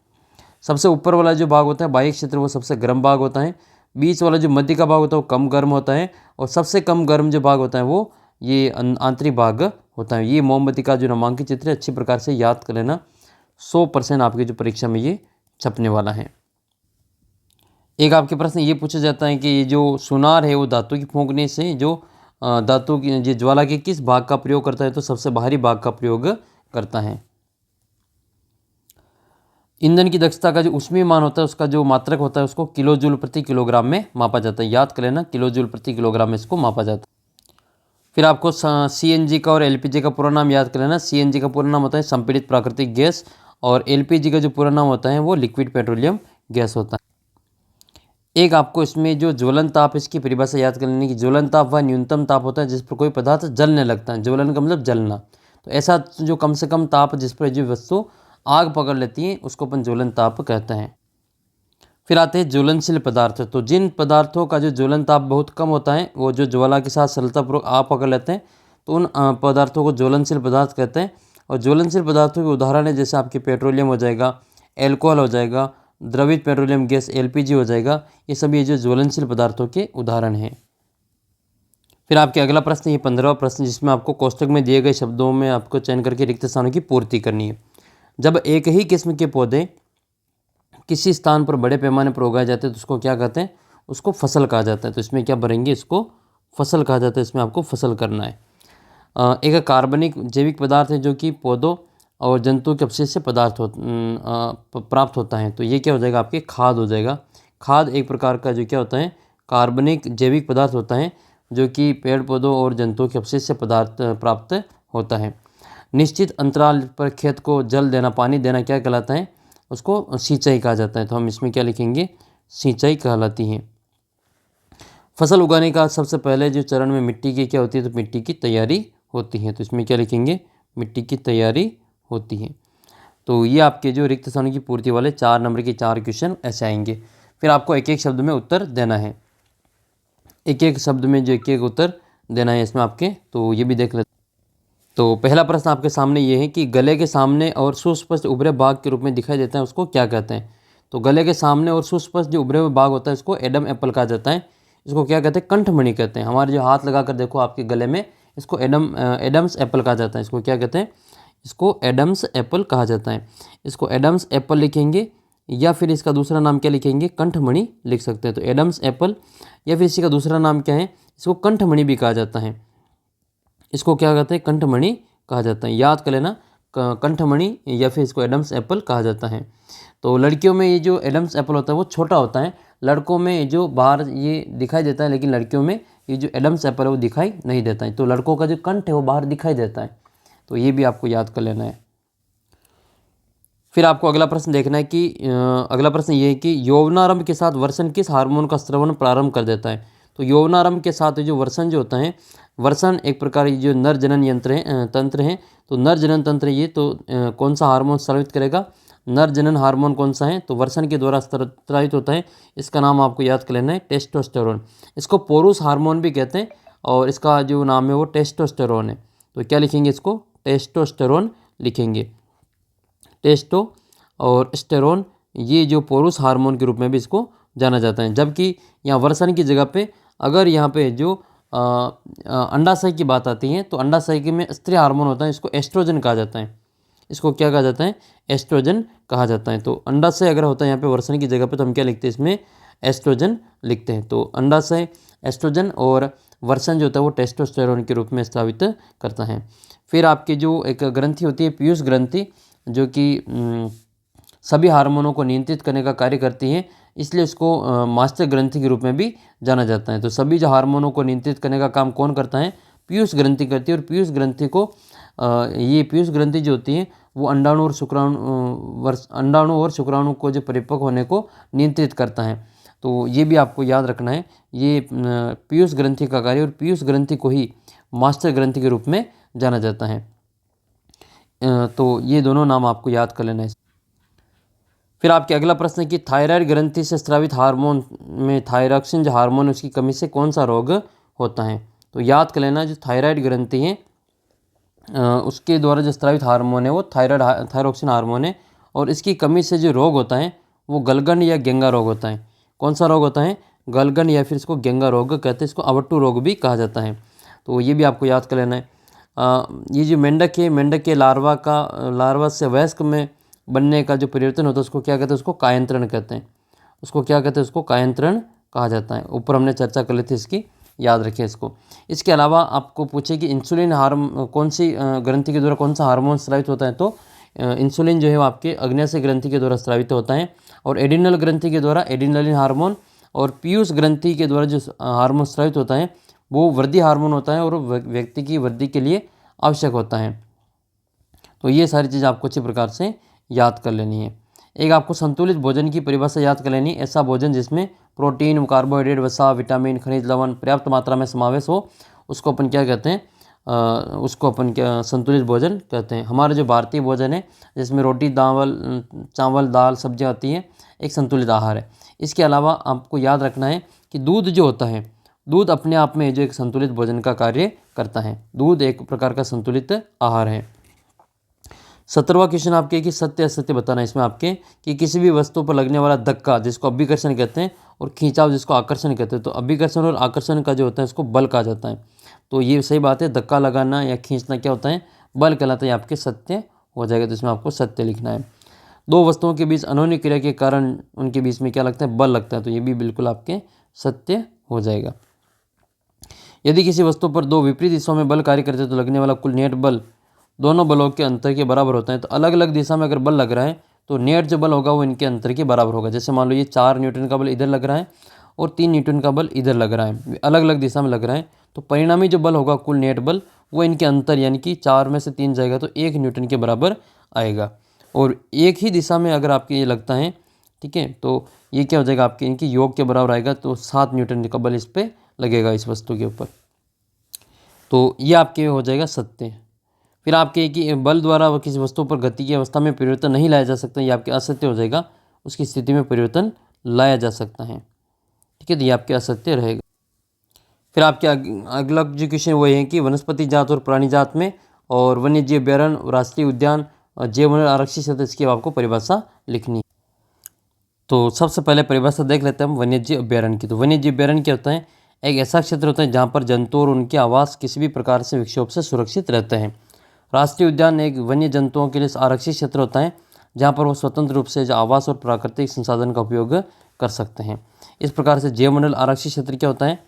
सबसे ऊपर वाला जो भाग होता है बाह्य क्षेत्र, वो सबसे गर्म भाग होता है। बीच वाला जो मध्य का भाग होता है वो कम गर्म होता है और सबसे कम गर्म जो भाग होता है वो ये आंतरिक भाग होता है। ये मोमबत्ती का जो नामांकित चित्र है अच्छी प्रकार से याद कर लेना, 100% आपकी जो परीक्षा में ये छपने वाला है। एक आपके प्रश्न ये पूछा जाता है कि ये जो सुनार है वो धातु की फूंकने से जो धातु की जो ज्वाला के किस भाग का प्रयोग करता है, तो सबसे बाहरी भाग का प्रयोग करता है। ईंधन की दक्षता का जो ऊष्मीय मान होता है उसका जो मात्रक होता है उसको किलो जूल प्रति किलोग्राम में मापा जाता है। याद कर लेना, किलो जूल प्रति किलोग्राम में इसको मापा जाता है। फिर आपको सीएनजी का और एलपीजी का पूरा नाम याद कर लेना। सीएनजी का पूरा नाम होता है संपीड़ित प्राकृतिक गैस और एलपीजी का जो पूरा नाम होता है वो लिक्विड पेट्रोलियम गैस होता है। एक आपको इसमें जो ज्वलन ताप, इसकी परिभाषा याद कर लेने की। ज्वलन ताप वह न्यूनतम ताप होता है जिस पर कोई पदार्थ जलने लगता है। ज्वलन का मतलब जलना, तो ऐसा जो कम से कम ताप जिस पर जो वस्तु आग पकड़ लेती है उसको अपन ज्वलन ताप कहते हैं। फिर आते हैं ज्वलनशील पदार्थ। तो जिन पदार्थों का जो ज्वलन ताप बहुत कम होता है, वो जो ज्वाला के साथ सरलतापूर्वक आग पकड़ लेते हैं, तो उन पदार्थों को ज्वलनशील पदार्थ कहते हैं। और ज्वलनशील पदार्थों के उदाहरण है जैसे आपके पेट्रोलियम हो जाएगा, एल्कोहल हो जाएगा, द्रवित पेट्रोलियम गैस एलपीजी हो जाएगा। ये सभी जो ज्वलनशील पदार्थों के उदाहरण हैं। फिर आपके अगला प्रश्न, ये 15वां प्रश्न, जिसमें आपको कोष्टक में दिए गए शब्दों में आपको चयन करके रिक्त स्थानों की पूर्ति करनी है। जब एक ही किस्म के पौधे किसी स्थान पर बड़े पैमाने पर उगाए जाते हैं तो उसको क्या कहते हैं, उसको फसल कहा जाता है। तो इसमें क्या भरेंगे, इसको फसल कहा जाता है। इसमें आपको फसल करना है। एक कार्बनिक जैविक पदार्थ है जो कि पौधों और जंतु के अवशेष से प्राप्त होता है। तो ये क्या हो जाएगा, आपके खाद हो जाएगा। खाद एक प्रकार का जो क्या होता है, कार्बनिक जैविक पदार्थ होता है जो कि पेड़ पौधों और जंतुओं के अवशेष से प्राप्त होता है। निश्चित अंतराल पर खेत को जल देना, पानी देना क्या कहलाता है, उसको सिंचाई कहा जाता है। तो हम इसमें क्या लिखेंगे, सिंचाई कहलाती है। फसल उगाने का सबसे पहले जो चरण में मिट्टी की क्या होती है, तो मिट्टी की तैयारी होती है। तो इसमें क्या लिखेंगे, मिट्टी की तैयारी होती है। तो ये आपके जो रिक्त स्थानों की पूर्ति वाले 4 नंबर के 4 क्वेश्चन ऐसे आएंगे। फिर आपको एक एक शब्द में उत्तर देना है, एक एक शब्द में जो एक एक उत्तर देना है इसमें आपके। तो ये भी देख लेते। तो पहला प्रश्न आपके सामने ये है कि गले के सामने और सुस्पष्ट उभरे भाग के रूप में दिखाई देता है उसको क्या कहते हैं। तो गले के सामने और सुस्पष्ट जो उभरे हुए भाग होता है इसको एडम एप्पल कहा जाता है। इसको क्या कहते हैं, कंठमणि कहते हैं। हमारे जो हाथ लगा कर देखो आपके गले में, इसको एडम्स एप्पल कहा जाता है। इसको क्या कहते हैं, इसको एडम्स एप्पल कहा जाता है। इसको एडम्स एप्पल लिखेंगे या फिर इसका दूसरा नाम क्या लिखेंगे, कंठमणि लिख सकते हैं। तो एडम्स एप्पल या फिर इसी का दूसरा नाम क्या है, इसको कंठमणि भी कहा जाता है। इसको क्या कहते हैं, कंठमणि कहा जाता है। याद कर लेना, कंठमणि या फिर इसको एडम्स एप्पल कहा जाता है। तो लड़कियों में ये जो एडम्स एप्पल होता है वो छोटा होता है, लड़कों में जो बाहर ये दिखाई देता है, लेकिन लड़कियों में ये जो एडम्स एप्पल है वो दिखाई नहीं देता है। तो लड़कों का जो कंठ है वो बाहर दिखाई देता है। तो ये भी आपको याद कर लेना है। फिर आपको अगला प्रश्न देखना है कि अगला प्रश्न ये है कि यौवनारंभ के साथ वर्षण किस हार्मोन का स्रवण प्रारंभ कर देता है। तो यौवनारंभ के साथ जो वर्षण जो होता है, वर्षण एक प्रकार जो नर जनन यंत्र है तंत्र है, तो नर जनन तंत्र ये तो कौन सा हार्मोन स्रावित करेगा, नर जनन हार्मोन कौन सा है, तो वर्षण के द्वारा स्रावित होता है, इसका नाम आपको याद कर लेना है टेस्टोस्टेरोन। इसको पोरुस हार्मोन भी कहते हैं और इसका जो नाम है वो टेस्टोस्टेरोन है। तो क्या लिखेंगे, इसको टेस्टोस्टेरोन लिखेंगे। टेस्टो और स्टेरोन ये जो पोरुस हार्मोन के रूप में भी इसको जाना जाता है। जबकि यहाँ वर्षण की जगह पे अगर यहाँ पे जो अंडाशय की बात आती है तो अंडाशय के में स्त्री हार्मोन होता है, इसको एस्ट्रोजन कहा जाता है। इसको क्या कहा जाता है, एस्ट्रोजन कहा जाता है। तो अंडाशय अगर होता है यहाँ पे वर्षण की जगह पे तो हम क्या लिखते हैं, इसमें एस्ट्रोजन लिखते हैं। तो अंडाशय एस्ट्रोजन और वर्षण जो होता है वो टेस्टोस्टेरोन के रूप में स्रावित करता है। फिर आपकी जो एक ग्रंथि होती है पीयूष ग्रंथि, जो कि सभी हार्मोनों को नियंत्रित करने का कार्य करती है, इसलिए इसको मास्टर ग्रंथि के रूप में भी जाना जाता है। तो सभी जो हार्मोनों को नियंत्रित करने का काम कौन करता है, पीयूष ग्रंथि करती है। और पीयूष ग्रंथि को ये पीयूष ग्रंथि जो होती है वो अंडाणु और शुक्राणु को जो परिपक्व होने को नियंत्रित करता है। तो ये भी आपको याद रखना है, ये पीयूष ग्रंथि का कार्य, और पीयूष ग्रंथि को ही मास्टर ग्रंथि के रूप में जाना जाता है। तो ये दोनों नाम आपको याद कर लेना है। फिर आपके अगला प्रश्न है कि थायराइड ग्रंथि से स्रावित हार्मोन में थायरॉक्सिन जो हार्मोन उसकी कमी से कौन सा रोग होता है। तो याद कर लेना, जो थायराइड ग्रंथि है उसके द्वारा जो स्रावित हार्मोन है वो थायरॉक्सिन हार्मोन है, और इसकी कमी से जो रोग होता है वो गलगंड या गेंगा रोग होता है। कौन सा रोग होता है, गलगंड या फिर इसको गेंगा रोग कहते हैं, इसको अवट्टू रोग भी कहा जाता है। तो ये भी आपको याद कर लेना है। ये जो मेंढक है, मेंढक के लार्वा से वयस्क में बनने का जो परिवर्तन होता है उसको क्या कहते हैं, उसको कायंत्रण कहते हैं। उसको क्या कहते हैं, उसको कायंत्रण कहा जाता है। ऊपर हमने चर्चा कर ली थी इसकी, याद रखें इसको। इसके अलावा आपको पूछे कि इंसुलिन कौन सी ग्रंथि के द्वारा कौन सा हार्मोन स्रावित होता है, तो इंसुलिन जो है वो आपके अग्न्याशय ग्रंथि के द्वारा स्रावित होता है, और एडिनल ग्रंथि के द्वारा एडिनलिन हार्मोन, और पीयूष ग्रंथि के द्वारा जो हार्मोन स्रावित होता है वो वृद्धि हार्मोन होता है, और व्यक्ति की वृद्धि के लिए आवश्यक होता है। तो ये सारी चीज़ आपको अच्छी प्रकार से याद कर लेनी है। एक आपको संतुलित भोजन की परिभाषा याद कर लेनी है, ऐसा भोजन जिसमें प्रोटीन, कार्बोहाइड्रेट, वसा, विटामिन, खनिज लवण पर्याप्त मात्रा में समावेश हो, उसको अपन क्या कहते हैं, उसको अपन क्या संतुलित भोजन कहते हैं। हमारा जो भारतीय भोजन है जिसमें रोटी, चावल, दाल, सब्जियाँ आती हैं, एक संतुलित आहार है। इसके अलावा आपको याद रखना है कि दूध जो होता है, दूध अपने आप में जो एक संतुलित भोजन का कार्य करता है। दूध एक प्रकार का संतुलित आहार है। 17वां क्वेश्चन आपके कि सत्य असत्य बताना है इसमें आपके कि किसी भी वस्तु पर लगने वाला धक्का जिसको अभिकर्षण कहते हैं, और खींचाव जिसको आकर्षण कहते हैं। तो अभिकर्षण और आकर्षण का जो होता है उसको बल कहा जाता है। तो ये सही बात है, धक्का लगाना या खींचना क्या होता है, बल कहलाता है। आपके सत्य हो जाएगा, तो इसमें आपको सत्य लिखना है। दो वस्तुओं के बीच अनोन्य क्रिया के कारण उनके बीच में क्या लगता है, बल लगता है। तो ये भी बिल्कुल आपके सत्य हो जाएगा। यदि किसी वस्तु पर दो विपरीत दिशाओं में बल कार्य करते हैं तो लगने वाला कुल नेट बल दोनों बलों के अंतर के बराबर होता है। तो अलग अलग दिशा में अगर बल लग रहा है तो नेट जो बल होगा वो इनके अंतर के बराबर होगा। जैसे मान लो ये 4 न्यूटन का बल इधर लग रहा है और 3 न्यूटन का बल इधर लग रहा है, अलग अलग दिशा में लग रहा है, तो परिणामी जो बल होगा कुल नेट बल वो इनके अंतर यानी कि 4 में से 3 जाएगा तो 1 न्यूटन के बराबर आएगा। और एक ही दिशा में अगर आपके ये लगता है, ठीक है, तो ये क्या हो जाएगा आपके इनकी योग के बराबर आएगा। तो 7 न्यूटन का बल इस पर लगेगा, इस वस्तु के ऊपर। तो ये आपके हो जाएगा सत्य। फिर आपके कि बल द्वारा किसी वस्तु पर गति की अवस्था में परिवर्तन नहीं लाया जा सकता, ये आपके असत्य हो जाएगा। उसकी स्थिति में परिवर्तन लाया जा सकता है, ठीक है, तो ये आपके असत्य रहेगा। फिर आपके अगला जो क्वेश्चन वो है कि वनस्पति जात और प्राणी जात में और वन्य जीव अभ्यारण्य, राष्ट्रीय उद्यान, जैव मंडल, आरक्षित क्षेत्र, इसकी आपको परिभाषा लिखनी है। तो सबसे पहले परिभाषा देख लेते हैं हम वन्य जीव अभ्यारण्य की। तो वन्य जीव अभ्यारण्य क्या होता है, एक ऐसा क्षेत्र होता है जहाँ पर जंतु और उनके आवास किसी भी प्रकार से विक्षोभ से सुरक्षित रहते हैं। राष्ट्रीय उद्यान एक वन्य जंतुओं के लिए आरक्षित क्षेत्र होता है जहाँ पर वो स्वतंत्र रूप से आवास और प्राकृतिक संसाधन का उपयोग कर सकते हैं। इस प्रकार से जैव मंडल आरक्षित क्षेत्र क्या होता है,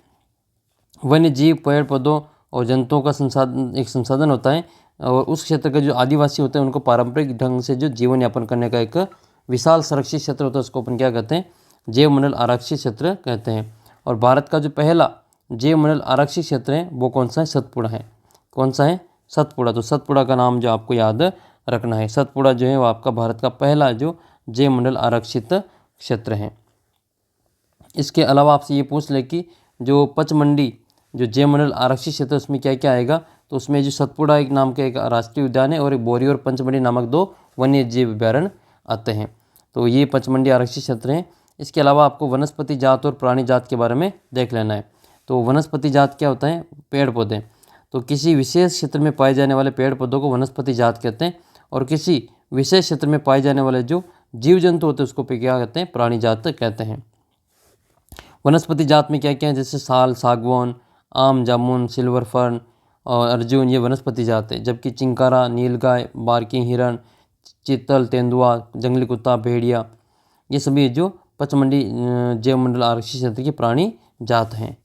वन्य जीव, पेड़ पौधों और जंतुओं का एक संसाधन होता है, और उस क्षेत्र के जो आदिवासी होते हैं उनको पारंपरिक ढंग से जो जीवन यापन करने का एक विशाल संरक्षित क्षेत्र होता है, उसको अपन क्या कहते हैं, जैव मंडल आरक्षित क्षेत्र कहते हैं। और भारत का जो पहला जैव मंडल आरक्षित क्षेत्र है वो कौन सा है, सतपुड़ा है। कौन सा है, सतपुड़ा। तो सतपुड़ा का नाम जो आपको याद रखना है। सतपुड़ा जो है वो आपका भारत का पहला जो जैव मंडल आरक्षित क्षेत्र है। इसके अलावा आपसे ये पूछ ले कि जो पचमंडी जो जैव मंडल आरक्षित क्षेत्र उसमें क्या क्या आएगा, तो उसमें जो सतपुड़ा एक नाम का एक राष्ट्रीय उद्यान है और एक बोरी और पंचमढ़ी नामक 2 वन्य जीव अभ्यारण्य आते हैं। तो ये पचमंडी आरक्षित क्षेत्र हैं। इसके अलावा आपको वनस्पति जात और प्राणी जात के बारे में देख लेना है। तो वनस्पति जात क्या होता है? पेड़ पौधे। तो किसी विशेष क्षेत्र में पाए जाने वाले पेड़ पौधों को वनस्पति जात कहते हैं, और किसी विशेष क्षेत्र में पाए जाने वाले जो जीव जंतु होते हैं उसको क्या कहते हैं? प्राणी जात कहते हैं। वनस्पति जात में क्या क्या है? जैसे साल, सागवान, आम, जामुन, सिल्वर फर्न और अर्जुन, ये वनस्पति जात है। जबकि चिंकारा, नीलगाय, बार्किंग हिरन, चीतल, तेंदुआ, जंगली कुत्ता, भेड़िया, ये सभी जो पचमंडी जैव मंडल आरक्षित क्षेत्र की प्राणी जात हैं।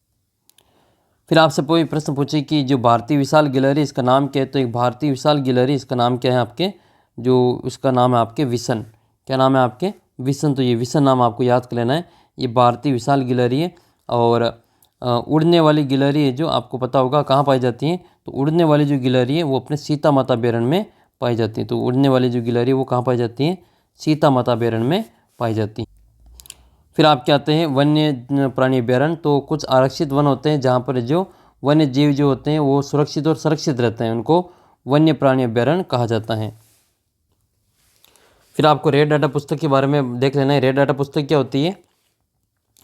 फिर आपसे कोई प्रश्न पूछे कि जो भारतीय विशाल गिलहरी इसका नाम क्या है, तो एक भारतीय विशाल गिलहरी इसका नाम क्या है आपके? जो इसका नाम है आपके विसन। क्या नाम है आपके? विसन। तो ये विसन नाम आपको याद कर लेना है। ये भारतीय विशाल गिलहरी है। और उड़ने वाली गिलहरी है जो आपको पता होगा कहाँ पाई जाती है, तो उड़ने वाली जो गिलहरी है वो अपने सीता माता अभयारण्य में पाई जाती है। तो उड़ने वाली जो गिलहरी है वो कहाँ पाई जाती है? सीता माता अभयारण्य में पाई जाती है। फिर आपके आते हैं वन्य प्राणी अभयारण्य। तो कुछ आरक्षित वन होते हैं जहाँ पर जो वन्य जीव जो होते हैं वो सुरक्षित और संरक्षित रहते हैं, उनको वन्य प्राणी अभयारण्य कहा जाता है। फिर आपको रेड डाटा पुस्तक के बारे में देख लेना है। रेड डाटा पुस्तक क्या होती है?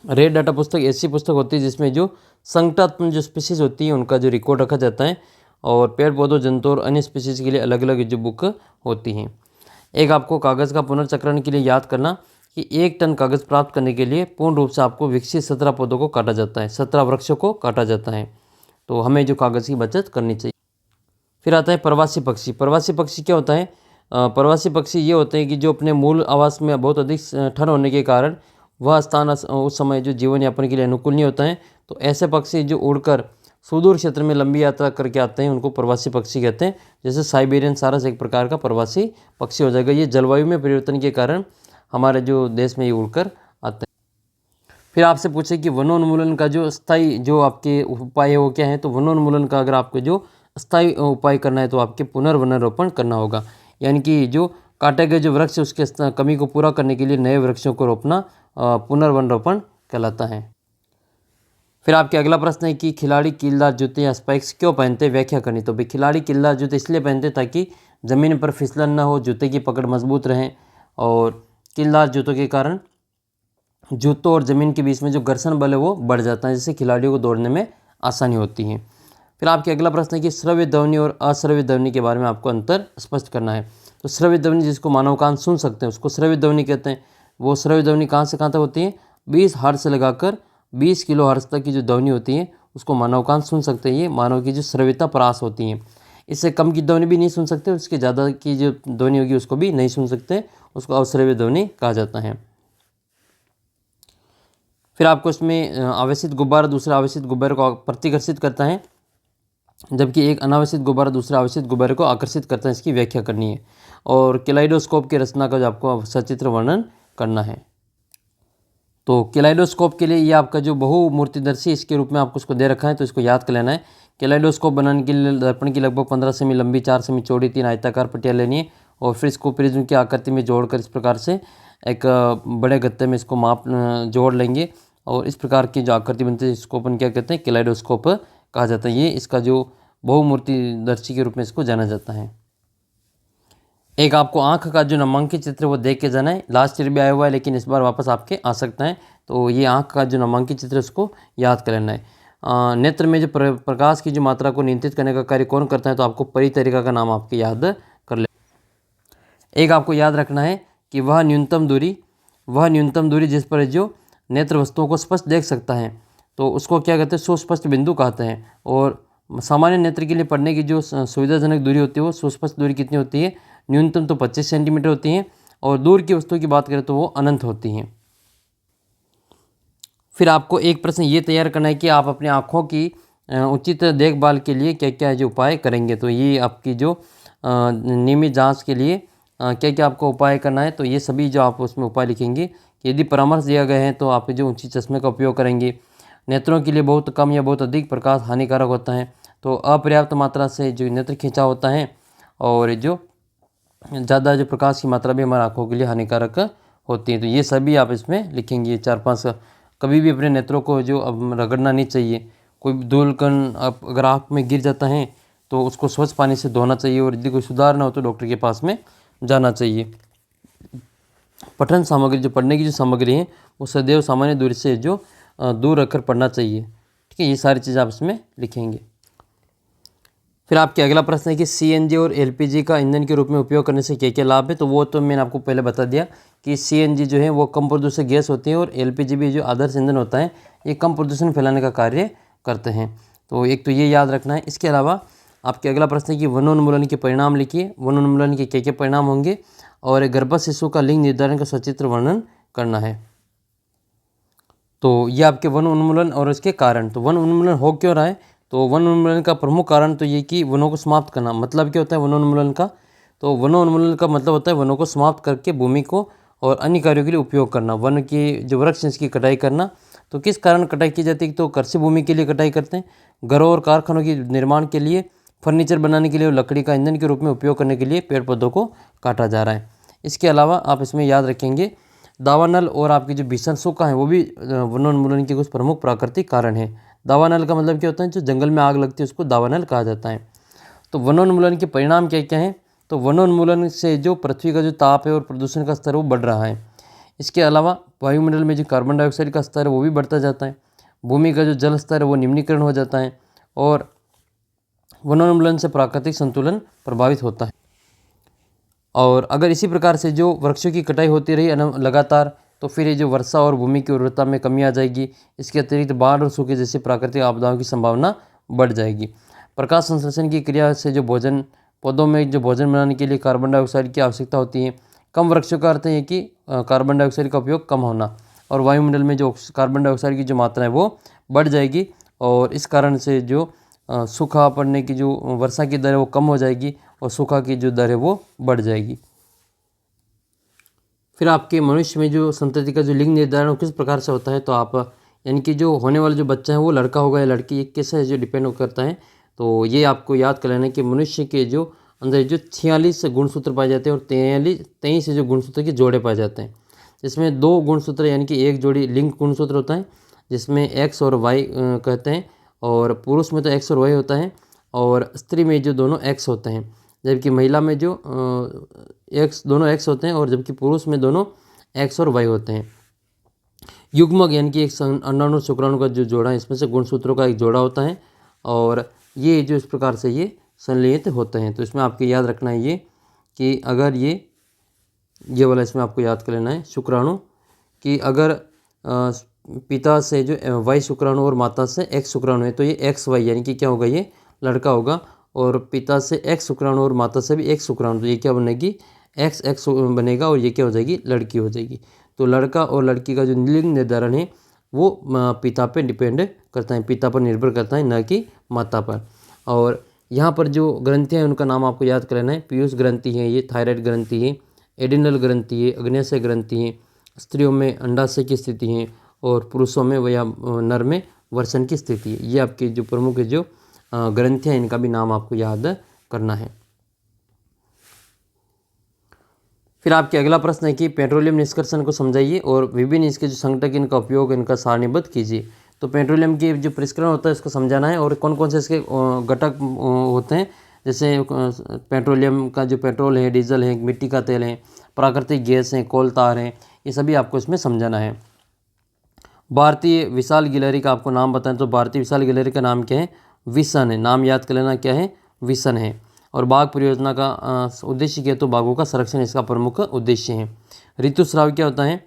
रेड डाटा पुस्तक ऐसी पुस्तक होती है जिसमें जो संकटात्मक जो स्पीसीज होती है उनका जो रिकॉर्ड रखा जाता है, और पेड़ पौधों, जंतु और अन्य स्पीसीज के लिए अलग अलग जो बुक होती हैं। एक आपको कागज़ का पुनर्चक्रण के लिए याद करना कि 1 टन कागज़ प्राप्त करने के लिए पूर्ण रूप से आपको विकसित 17 पौधों को काटा जाता है, 17 वृक्षों को काटा जाता है। तो हमें जो कागज़ की बचत करनी चाहिए। फिर आता है प्रवासी पक्षी। प्रवासी पक्षी क्या होता है? प्रवासी पक्षी ये होते हैं कि जो अपने मूल आवास में बहुत अधिक ठंड होने के कारण वह स्थान उस समय जो जीवन यापन के लिए अनुकूल नहीं होता है, तो ऐसे पक्षी जो उड़कर सुदूर क्षेत्र में लंबी यात्रा करके आते हैं उनको प्रवासी पक्षी कहते हैं। जैसे साइबेरियन सारस एक प्रकार का प्रवासी पक्षी हो जाएगा। ये जलवायु में परिवर्तन के कारण हमारे जो देश में ये उड़कर आते हैं। फिर आपसे पूछे कि वनोन्मूलन का जो स्थायी जो आपके उपाय है वो क्या है, तो वनोन्मूलन का अगर आपको जो स्थायी उपाय करना है तो आपके पुनर्वनारोपण करना होगा। यानी कि जो काटे गए जो वृक्ष उसके कमी को पूरा करने के लिए नए वृक्षों को रोपना पुनर्वनरोपण कहलाता है। फिर आपके अगला प्रश्न है कि खिलाड़ी कीलदार जूते या स्पाइक्स क्यों पहनते हैं, व्याख्या करनी। तो भाई खिलाड़ी कीलदार जूते इसलिए पहनते हैं ताकि ज़मीन पर फिसलन ना हो, जूते की पकड़ मजबूत रहे, और कीलदार जूतों के कारण जूतों और ज़मीन के बीच में जो घर्षण बल है वो बढ़ जाता है, जिससे खिलाड़ियों को दौड़ने में आसानी होती है। फिर आपके अगला प्रश्न है कि श्रव्य ध्वनि और अश्रव्य ध्वनि के बारे में आपको अंतर स्पष्ट करना है। तो श्रव्य ध्वनि जिसको मानव कान सुन सकते हैं उसको श्रव्य ध्वनि कहते हैं। वो श्रव्य ध्वनि कहाँ से कहाँ तक होती है? 20 हर्ट्ज से लगाकर 20 किलो हर्ट्ज तक की जो ध्वनि होती है उसको मानव कान सुन सकते हैं। ये मानव की जो श्रव्यता परास होती है। इससे कम की ध्वनि भी नहीं सुन सकते, उसके ज़्यादा की जो ध्वनि होगी उसको भी नहीं सुन सकते, उसको अश्रव्य ध्वनि कहा जाता है। फिर आपको इसमें आवेशित गुब्बारा दूसरे आवेशित गुब्बारे को प्रतिकर्षित करता है, जबकि एक अनावेशित गुब्बारा दूसरे आवेशित गुब्बारे को आकर्षित करता है। इसकी व्याख्या करनी है। और कैलाइडोस्कोप की रचना का जो आपको सचित्र वर्णन करना है। तो कैलाइडोस्कोप के लिए ये आपका जो बहुमूर्तिदर्शी इसके रूप में आपको उसको दे रखा है, तो इसको याद कर लेना है। कैलाइडोस्कोप बनाने के लिए दर्पण की लगभग 15 सेमी लंबी, 4 सेमी चौड़ी 3 आयताकार पट्टियाँ लेनी है, और फिर इसको प्रिज्म की आकृति में जोड़कर इस प्रकार से एक बड़े गत्ते में इसको जोड़ लेंगे, और इस प्रकार की जो आकृति बनती है इसको अपन क्या कहते हैं? कैलाइडोस्कोप कहा जाता है। ये इसका जो बहुमूर्तिदर्शी के रूप में इसको जाना जाता है। एक आपको आंख का जो नामांकित चित्र वो देख के जाना है। लास्ट ईयर भी आया हुआ है लेकिन इस बार वापस आपके आ सकता है। तो ये आंख का जो नामांकित चित्र उसको याद कर लेना है। नेत्र में जो प्रकाश की जो मात्रा को नियंत्रित करने का कार्य कौन करता है, तो आपको परितरिका का नाम आपके याद कर ले। एक आपको याद रखना है कि वह न्यूनतम दूरी जिस पर जो नेत्र वस्तुओं को स्पष्ट देख सकता है तो उसको क्या कहते हैं? सुस्पष्ट बिंदु कहते हैं। और सामान्य नेत्र के लिए पढ़ने की जो सुविधाजनक दूरी होती है वो सुस्पष्ट दूरी कितनी होती है? न्यूनतम तो 25 सेंटीमीटर होती है, और दूर की वस्तु की बात करें तो वो अनंत होती हैं। फिर आपको एक प्रश्न ये तैयार करना है कि आप अपनी आँखों की उचित देखभाल के लिए क्या क्या जो उपाय करेंगे। तो ये आपकी जो नियमित जांच के लिए क्या क्या आपको उपाय करना है, तो ये सभी जो आप उसमें उपाय लिखेंगे कि यदि परामर्श दिया गया है तो आप जो उचित चश्मे का उपयोग करेंगे। नेत्रों के लिए बहुत कम या बहुत अधिक प्रकाश हानिकारक होता है, तो अपर्याप्त मात्रा से जो नेत्र खिंचाव होता है, और जो ज़्यादा जो प्रकाश की मात्रा भी हमारी आँखों के लिए हानिकारक होती है। तो ये सभी आप इसमें लिखेंगे 4-5 का। कभी भी अपने नेत्रों को जो अब रगड़ना नहीं चाहिए। कोई धूल कण आप अगर आँख में गिर जाता है तो उसको स्वच्छ पानी से धोना चाहिए, और यदि कोई सुधार ना हो तो डॉक्टर के पास में जाना चाहिए। पठन सामग्री, जो पढ़ने की जो सामग्री है वो सदैव सामान्य दूरी से जो दूर रखकर पढ़ना चाहिए। ठीक है, ये सारी चीज़ आप इसमें लिखेंगे। फिर आपके अगला प्रश्न है कि सीएनजी और एलपीजी का ईंधन के रूप में उपयोग करने से क्या क्या लाभ है। तो वो तो मैंने आपको पहले बता दिया कि सीएनजी जो है वो कम प्रदूषक गैस होती है, और एलपीजी भी जो आदर्श ईंधन होता है ये कम प्रदूषण फैलाने का कार्य करते हैं। तो एक तो ये याद रखना है। इसके अलावा आपके अगला प्रश्न है कि वनोन्मूलन के परिणाम लिखिए। वनोन्मूलन के क्या क्या परिणाम होंगे, और गर्भस्थ शिशु का लिंग निर्धारण का सचित्र वर्णन करना है। तो ये आपके वन उन्मूलन और इसके कारण। तो वन उन्मूलन हो क्यों रहा है, तो वन उन्मूलन का प्रमुख कारण तो ये कि वनों को समाप्त करना। मतलब क्या होता है वनोन्मूलन का, तो वनोन्मूलन का मतलब होता है वनों को समाप्त करके भूमि को और अन्य कार्यों के लिए उपयोग करना। वन की जो वृक्ष है इसकी कटाई करना। तो किस कारण कटाई की जाती है, तो कृषि भूमि के लिए कटाई करते हैं, घरों और कारखानों के निर्माण के लिए, फर्नीचर बनाने के लिए और लकड़ी का ईंधन के रूप में उपयोग करने के लिए पेड़ पौधों को काटा जा रहा है। इसके अलावा आप इसमें याद रखेंगे दावानल और आपकी जो भीषण सूखा है वो भी वनोन्मूलन के कुछ प्रमुख प्राकृतिक कारण हैं। दावानल का मतलब क्या होता है, जो जंगल में आग लगती है उसको दावानल कहा जाता है। तो वनोन्मूलन के परिणाम क्या क्या हैं, तो वनोन्मूलन से जो पृथ्वी का जो ताप है और प्रदूषण का स्तर वो बढ़ रहा है। इसके अलावा वायुमंडल में जो कार्बन डाइऑक्साइड का स्तर है वो भी बढ़ता जाता है। भूमि का जो जल स्तर है वो निम्नीकरण हो जाता है, और वनोन्मूलन से प्राकृतिक संतुलन प्रभावित होता है। और अगर इसी प्रकार से जो वृक्षों की कटाई होती रही लगातार, तो फिर ये जो वर्षा और भूमि की उर्वरता में कमी आ जाएगी। इसके अतिरिक्त बाढ़ और सूखे जैसी प्राकृतिक आपदाओं की संभावना बढ़ जाएगी। प्रकाश संश्लेषण की क्रिया से जो भोजन, पौधों में जो भोजन बनाने के लिए कार्बन डाइऑक्साइड की आवश्यकता होती है। कम वृक्षों का अर्थ है कि कार्बन डाइऑक्साइड का उपयोग कम होना, और वायुमंडल में जो कार्बन डाइऑक्साइड की जो मात्रा है वो बढ़ जाएगी, और इस कारण से जो सूखा पड़ने की जो वर्षा की दर है वो कम हो जाएगी, और सूखा की जो दर है वो बढ़ जाएगी। फिर आपके मनुष्य में जो संतति का जो लिंग निर्धारण किस प्रकार से होता है, तो आप यानी कि जो होने वाला जो बच्चा है वो लड़का होगा या लड़की, ये कैसे जो डिपेंड करता है। तो ये आपको याद कर लेना है कि मनुष्य के जो अंदर जो 46 गुणसूत्र पाए जाते हैं, और 23 जो गुणसूत्र के जोड़े पाए जाते हैं। जिसमें 2 गुणसूत्र यानी कि एक जोड़ी लिंग गुणसूत्र होता है जिसमें एक्स और वाई कहते हैं, और पुरुष में तो एक्स और वाई होता है, और स्त्री में जो दोनों एक्स होते हैं। जबकि महिला में जो एक्स दोनों एक्स होते हैं, और जबकि पुरुष में दोनों एक्स और वाई होते हैं। युग्मक यानी कि एक अंडाणु और शुक्राणु का जो जोड़ा है, इसमें से गुणसूत्रों का एक जोड़ा होता है, और ये जो इस प्रकार से ये संलयित होते हैं। तो इसमें आपको याद रखना है ये कि अगर ये वाला इसमें आपको याद कर लेना है शुक्राणु, कि अगर पिता से जो वाई शुक्राणु और माता से एक्स शुक्राणु है तो ये एक्स वाई यानी कि क्या होगा, ये लड़का होगा। और पिता से एक्स शुक्राणु और माता से भी एक्स शुक्राणु, तो ये क्या बनेगी, एक्स एक्स बनेगा, और ये क्या हो जाएगी, लड़की हो जाएगी। तो लड़का और लड़की का जो लिंग निर्धारण है वो पिता पे डिपेंड करता है, पिता पर निर्भर करता है, न कि माता पर। और यहाँ पर जो ग्रंथियाँ हैं उनका नाम आपको याद कर लेना है। पीयूष ग्रंथि है, ये थायराइड ग्रंथि है, एडिनल ग्रंथि है, अग्न्याशय ग्रंथि है। स्त्रियों में अंडाशय की स्थिति है, और पुरुषों में या नर में वर्षण की स्थिति है। ये आपके जो प्रमुख जो ग्रंथियाँ इनका भी नाम आपको याद करना है। फिर आपके अगला प्रश्न है कि पेट्रोलियम निष्कर्षण को समझाइए और विभिन्न इसके जो संघटक इनका उपयोग इनका सारणीबद्ध कीजिए। तो पेट्रोलियम की जो परिष्करण होता है इसको समझाना है, और कौन कौन से इसके घटक होते हैं। जैसे पेट्रोलियम का जो पेट्रोल है, डीजल है, मिट्टी का तेल है, प्राकृतिक गैस है, कोल तार है, ये सभी आपको इसमें समझाना है। भारतीय विशाल गिलहरी का आपको नाम बताएं, तो भारतीय विशाल गिलहरी का नाम क्या है, विसन है। नाम याद कर लेना, क्या है, विसन है। और बाघ परियोजना का उद्देश्य क्या है, तो बाघों का संरक्षण इसका प्रमुख उद्देश्य है। ऋतुस्राव क्या होता है,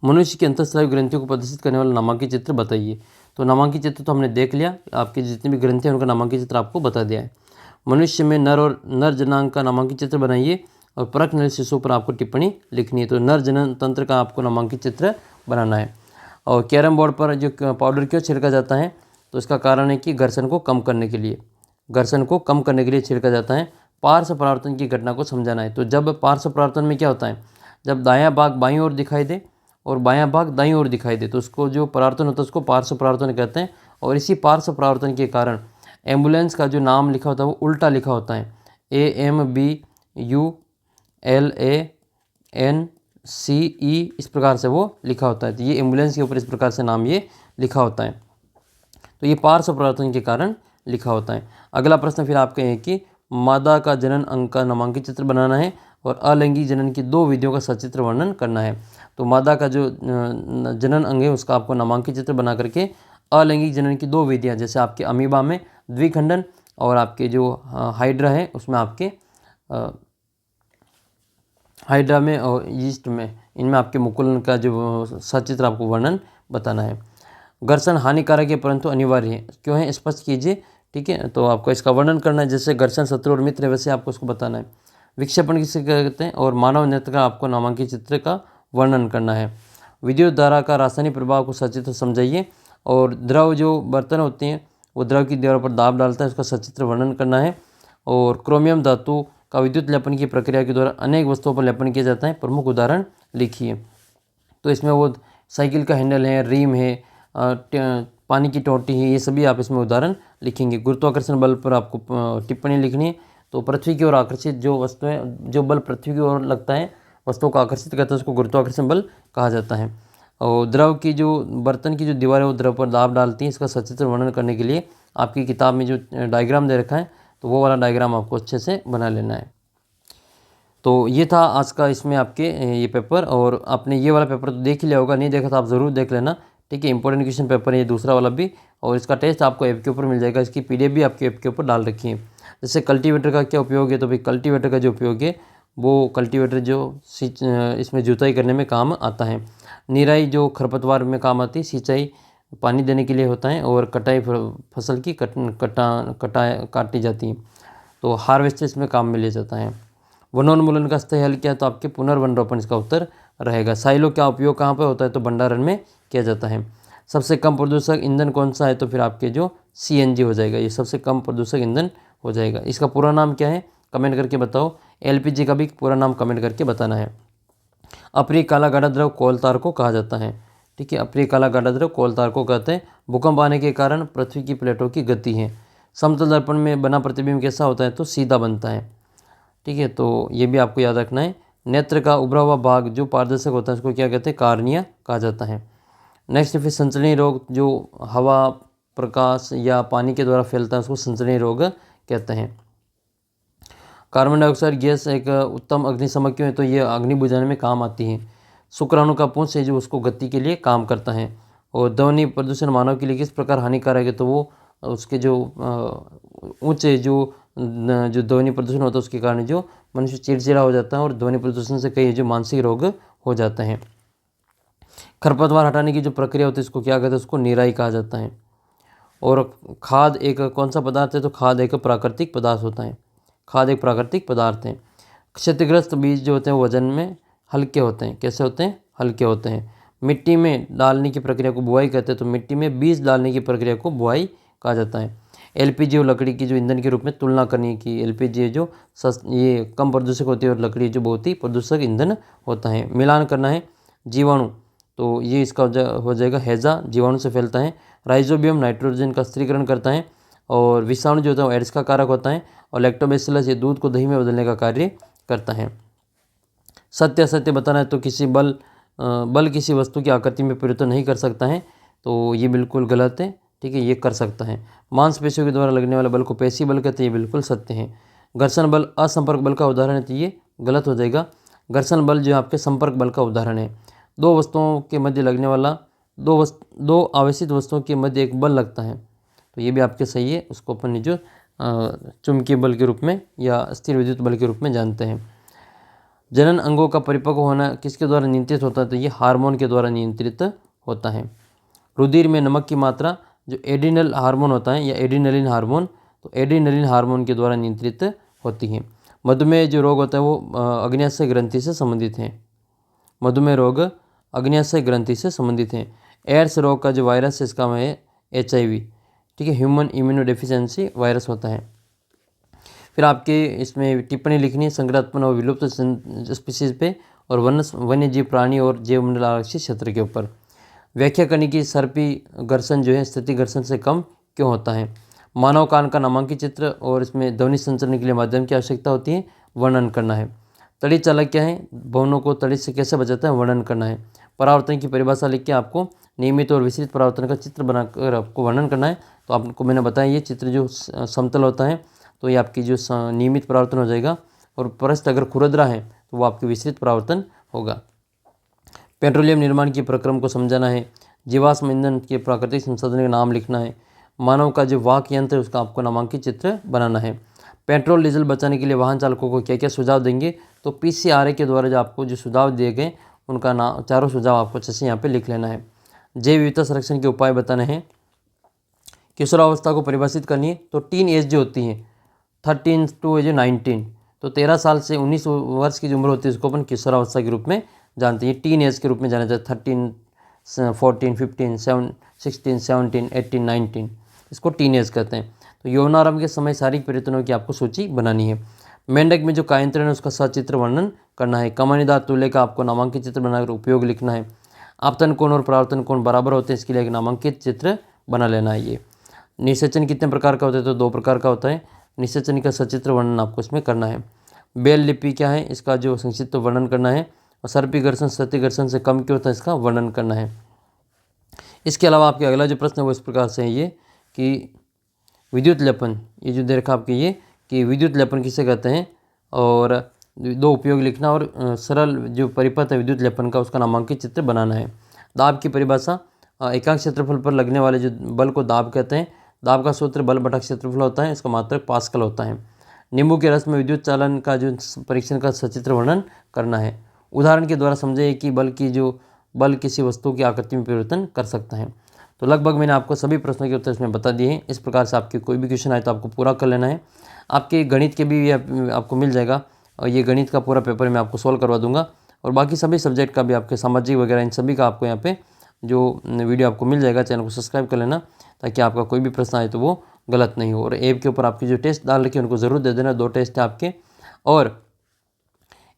मनुष्य की अंतःस्रावी ग्रंथियों को प्रदर्शित करने वाला नामांकित चित्र बताइए। तो नामांकित चित्र तो हमने देख लिया, आपकी जितनी भी ग्रंथि हैं उनका नामांकित चित्र आपको बता दिया है। मनुष्य में नर और नर जनांग का नामांकित चित्र बनाइए, और परख नर शिशु पर आपको टिप्पणी लिखनी है। तो नर जनन तंत्र का आपको नामांकित चित्र बनाना है। और कैरम बोर्ड पर जो पाउडर क्यों छिड़का जाता है, तो इसका कारण है कि घर्षण को कम करने के लिए, छिड़का जाता है। पार्श्व परावर्तन की घटना को समझाना है। तो जब पार्श्व परावर्तन में क्या होता है, जब दायां भाग बाईं ओर दिखाई दे और बायां भाग दाईं ओर दिखाई दे, तो उसको जो परावर्तन होता है उसको पार्श्व परावर्तन कहते हैं। और इसी पार्श्व परावर्तन के कारण एम्बुलेंस का जो नाम लिखा होता है वो उल्टा लिखा होता है, AMB इस प्रकार से वो लिखा होता है। तो ये एम्बुलेंस के ऊपर इस प्रकार से नाम ये लिखा होता है। तो ये पार्श्व प्रवर्तन के कारण लिखा होता है। अगला प्रश्न फिर आपके हैं कि मादा का जनन अंग का नामांकित चित्र बनाना है और अलैंगिक जनन की 2 विधियों का सचित्र वर्णन करना है। तो मादा का जो जनन अंग है उसका आपको नामांकित चित्र बना करके अलैंगिक जनन की 2 विधियाँ, जैसे आपके अमीबा में द्विखंडन और आपके जो हाइड्रा है उसमें आपके हाइड्रा में और यीस्ट में, इनमें आपके मुकुलन का जो सचित्र आपको वर्णन बताना है। घर्षण हानिकारक है परंतु अनिवार्य है, क्यों है स्पष्ट कीजिए। ठीक है, तो आपको इसका वर्णन करना है। जैसे घर्षण शत्रु और मित्र है वैसे आपको उसको बताना है। विक्षेपण किसे कहते हैं और मानव नेत्र का आपको नामांकित चित्र का वर्णन करना है। विद्युत धारा का रासायनिक प्रभाव को सचित्र समझाइए और द्रव जो बर्तन होते हैं वो द्रव की दीवारों पर दाब डालता है, उसका सचित्र वर्णन करना है। और क्रोमियम धातु का विद्युत लेपन की प्रक्रिया के द्वारा अनेक वस्तुओं पर लेपन किया जाता है, प्रमुख उदाहरण लिखिए। तो इसमें वो साइकिल का हैंडल है, रिम है, पानी की टोटी है, ये सभी आप इसमें उदाहरण लिखेंगे। गुरुत्वाकर्षण बल पर आपको टिप्पणी लिखनी है। तो पृथ्वी की ओर आकर्षित जो वस्तुएं, जो बल पृथ्वी की ओर लगता है वस्तुओं को आकर्षित करता है, उसको गुरुत्वाकर्षण बल कहा जाता है। और द्रव की जो बर्तन की जो दीवार है वो द्रव पर दाब डालती है, इसका सचित्र वर्णन करने के लिए आपकी किताब में जो डायग्राम दे रखा है तो वो वाला डायग्राम आपको अच्छे से बना लेना है। तो ये था आज का इसमें आपके ये पेपर। और आपने ये वाला पेपर तो देख ही लिया होगा, नहीं देखा तो आप ज़रूर देख लेना। ठीक है, इंपॉर्टेंट क्वेश्चन पेपर है ये दूसरा वाला भी, और इसका टेस्ट आपको ऐप के ऊपर मिल जाएगा। इसकी पीडीएफ भी आपके ऐप के ऊपर डाल रखी है। जैसे कल्टीवेटर का क्या उपयोग है, तो भाई कल्टीवेटर का जो उपयोग है वो कल्टीवेटर जो इसमें जुताई करने में काम आता है। निराई जो खरपतवार में काम आती है, सिंचाई पानी देने के लिए होता है, और कटाई फसल की काटी जाती है। तो हार्वेस्टर इसमें काम में लिया जाता है। वनोन्मूलन का स्थायी हल क्या है, तो आपके पुनर्वन रोपण इसका उत्तर रहेगा। साइलो का उपयोग कहाँ पर होता है, तो भंडारण में किया जाता है। सबसे कम प्रदूषक ईंधन कौन सा है, तो फिर आपके जो सीएनजी हो जाएगा, ये सबसे कम प्रदूषक ईंधन हो जाएगा। इसका पूरा नाम क्या है कमेंट करके बताओ। एलपीजी का भी पूरा नाम कमेंट करके बताना है। अप्रिय काला गाढ़ा द्रव कोलतार को कहा जाता है। ठीक है, अप्रिय काला गाढ़ा द्रव कोलतार को कहते हैं। भूकंप आने के कारण पृथ्वी की प्लेटों की गति है। समतल दर्पण में बना प्रतिबिंब कैसा होता है, तो सीधा बनता है। ठीक है, तो ये भी आपको याद रखना है। नेत्र का उभरा हुआ भाग जो पारदर्शक होता है उसको क्या कहते हैं, कार्निया कहा जाता है। नेक्स्ट फिर संचरणीय रोग जो हवा, प्रकाश या पानी के द्वारा फैलता है उसको संचरणीय रोग कहते हैं। कार्बन डाइऑक्साइड गैस एक उत्तम अग्निशमक क्यों है, तो ये अग्नि बुझाने में काम आती है। शुक्राणु का पूंछ है जो उसको गति के लिए काम करता है। और ध्वनि प्रदूषण मानव के लिए किस प्रकार हानिकारक है, तो वो उसके जो ऊंचे जो ध्वनि प्रदूषण होता है उसके कारण जो मनुष्य चिड़चिड़ा हो जाता है, और ध्वनि प्रदूषण से कई जो मानसिक रोग हो जाते हैं। खरपतवार हटाने की जो प्रक्रिया होती है उसको क्या कहते हैं, उसको निराई कहा जाता है। और खाद एक कौन सा पदार्थ है, तो खाद एक प्राकृतिक पदार्थ होता है। खाद एक प्राकृतिक पदार्थ है। क्षतिग्रस्त बीज जो होते हैं वो वजन में हल्के होते हैं। कैसे होते हैं, हल्के होते हैं। मिट्टी में डालने की प्रक्रिया को बुआई कहते हैं, तो मिट्टी में बीज डालने की प्रक्रिया को बुआई कहा जाता है। एलपीजी और लकड़ी की जो ईंधन के रूप में तुलना करनी की, एलपीजी जो ये कम प्रदूषक होती है और लकड़ी जो बहुत ही प्रदूषक ईंधन होता है। मिलान करना है जीवाणु, तो ये इसका हो जाएगा हैजा, जीवाणु से फैलता है। राइजोबियम नाइट्रोजन का स्थिरीकरण करता है। और विषाणु जो होता है वो एड्स का कारक होता है। और लैक्टोबैसिलस ये दूध को दही में बदलने का कार्य करता है। सत्य असत्य बताना है, तो किसी बल किसी वस्तु की आकृति में परिवर्तन नहीं कर सकता है, तो ये बिल्कुल गलत है। ठीक है, ये कर सकता है। मांसपेशियों के द्वारा लगने वाले बल को पेशी बल कहते हैं, ये बिल्कुल सत्य है। घर्षण बल असंपर्क बल का उदाहरण है, तो ये गलत हो जाएगा। घर्षण बल जो आपके संपर्क बल का उदाहरण है। दो वस्तुओं के मध्य लगने वाला दो आवेशित वस्तुओं के मध्य एक बल लगता है, तो ये भी आपके सही है। उसको अपन जो चुंबकीय बल के रूप में या स्थिर विद्युत बल के रूप में जानते हैं। जनन अंगों का परिपक्व होना किसके द्वारा नियंत्रित होता है, तो ये हार्मोन के द्वारा नियंत्रित होता है। रुधिर में नमक की मात्रा जो एड्रिनल हार्मोन होता है या एड्रिनलिन हार्मोन, तो एड्रिनलिन हार्मोन के द्वारा नियंत्रित होती है। मधुमेह जो रोग होता है वो अग्न्याशय ग्रंथि से संबंधित है। मधुमेह रोग अग्न्याशय ग्रंथि से संबंधित है। एड्स रोग का जो वायरस है इसका है HIV। ठीक है, ह्यूमन इम्यूनो डेफिशिएंसी वायरस होता है। फिर आपके इसमें टिप्पणी लिखनी है संकटात्मक और विलुप्त स्पीसीज पे और वन्य जीव प्राणी और जैव मंडल आरक्षित क्षेत्र के ऊपर। व्याख्या करने की सर्पी घर्षण जो है स्थिति घर्षण से कम क्यों होता है। मानव कान का नामांकित चित्र और इसमें ध्वनि संचरण के लिए माध्यम की आवश्यकता होती है। वर्णन करना है। तड़ित चालक क्या है, भवनों को तड़ित से कैसे बचाता है, वर्णन करना है। परावर्तन की परिभाषा लिख के आपको नियमित और विस्तृत परावर्तन का चित्र बनाकर आपको वर्णन करना है। तो आपको मैंने बताया ये चित्र जो समतल होता है तो ये आपकी जो नियमित परावर्तन हो जाएगा, और पृष्ठ अगर खुरदरा है तो वो आपकी विस्तृत परावर्तन होगा। पेट्रोलियम निर्माण की प्रक्रम को समझाना है। जीवाश्म ईंधन के प्राकृतिक संसाधन का नाम लिखना है। मानव का जो वाक यंत्र है उसका आपको नामांकित चित्र बनाना है। पेट्रोल डीजल बचाने के लिए वाहन चालकों को क्या क्या सुझाव देंगे, तो PCRA के द्वारा जो आपको जो सुझाव दिए गए उनका नाम, चारों सुझाव आपको अच्छे से यहाँ पे लिख लेना है। जैव विविधता संरक्षण के उपाय बताने हैं। किशोरावस्था को परिभाषित करनी है, तो टीन एज जो होती है 13 to 19, तो 13 साल से 19 वर्ष की जो उम्र होती है उसको अपन किशोरावस्था के रूप में जानते हैं, टीन एज के रूप में जाना जाता है। 13, 14, 15, 16, 17, 18, 19, इसको टीन एज कहते हैं। तो यौनारंभ के समय शारीरिक परिवर्तनों की आपको सूची बनानी है। मेंढक में जो कायंत्रण है उसका सचित्र वर्णन करना है। कमानीदार तुल्य का आपको नामांकित चित्र बनाकर उपयोग लिखना है। आपतन कोण और परावर्तन कोण बराबर होते हैं, इसके लिए एक नामांकित चित्र बना लेना है। ये निषेचन कितने प्रकार का होता है, तो 2 प्रकार का होता है। निषेचन का सचित्र वर्णन आपको इसमें करना है। बेल लिपि क्या है, इसका जो संक्षिप्त वर्णन करना है। और सर्पी घर्षण सत्य घर्षण से कम क्यों होता है, इसका वर्णन करना है। इसके अलावा आपके अगला जो प्रश्न है वो इस प्रकार से है ये कि विद्युत लेपन, ये जो दे रखा आपके ये कि विद्युत लेपन किसे कहते हैं, और 2 उपयोग लिखना, और सरल जो परिपथ है विद्युत लेपन का उसका नामांकित चित्र बनाना है। दाब की परिभाषा, एकांक क्षेत्रफल पर लगने वाले जो बल को दाब कहते हैं। दाब का सूत्र बल बटा क्षेत्रफल होता है, इसका मात्रक पास्कल होता है। नींबू के रस में विद्युत चालन का जो परीक्षण का सचित्र वर्णन करना है। उदाहरण के द्वारा समझे कि बल किसी वस्तु की आकृति में परिवर्तन कर सकता है। तो लगभग मैंने आपको सभी प्रश्नों के उत्तर इसमें बता दिए हैं। इस प्रकार से आपके कोई भी क्वेश्चन आए तो आपको पूरा कर लेना है। आपके गणित के भी आपको मिल जाएगा, और ये गणित का पूरा पेपर मैं आपको सॉल्व करवा दूंगा, और बाकी सभी सब्जेक्ट का भी, आपके सामाजिक वगैरह इन सभी का आपको यहाँ पे जो वीडियो आपको मिल जाएगा। चैनल को सब्सक्राइब कर लेना ताकि आपका कोई भी प्रश्न आए तो वो गलत नहीं हो। और ऐप के ऊपर आपकी जो टेस्ट डाल रखे उनको ज़रूर दे देना। 2 टेस्ट है आपके, और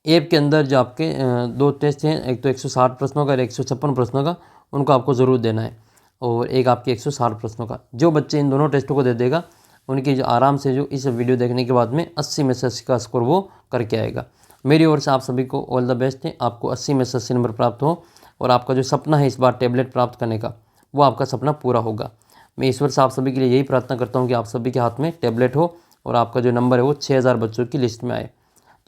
ऐप के अंदर जो आपके 2 टेस्ट हैं, एक तो 160 प्रश्नों का और 156 प्रश्नों का, उनको आपको ज़रूर देना है। और एक आपके 160 प्रश्नों का। जो बच्चे इन दोनों टेस्टों को दे देगा उनकी जो आराम से जो इस वीडियो देखने के बाद में 80 में से 80 का स्कोर वो करके आएगा। मेरी ओर से आप सभी को ऑल द बेस्ट है। आपको 80 में से 80 नंबर प्राप्त हो, और आपका जो सपना है इस बार टैबलेट प्राप्त करने का, वो आपका सपना पूरा होगा। मैं ईश्वर से आप सभी के लिए यही प्रार्थना करता हूँ कि आप सभी के हाथ में टैबलेट हो, और आपका जो नंबर है वो 6000 बच्चों की लिस्ट में आए।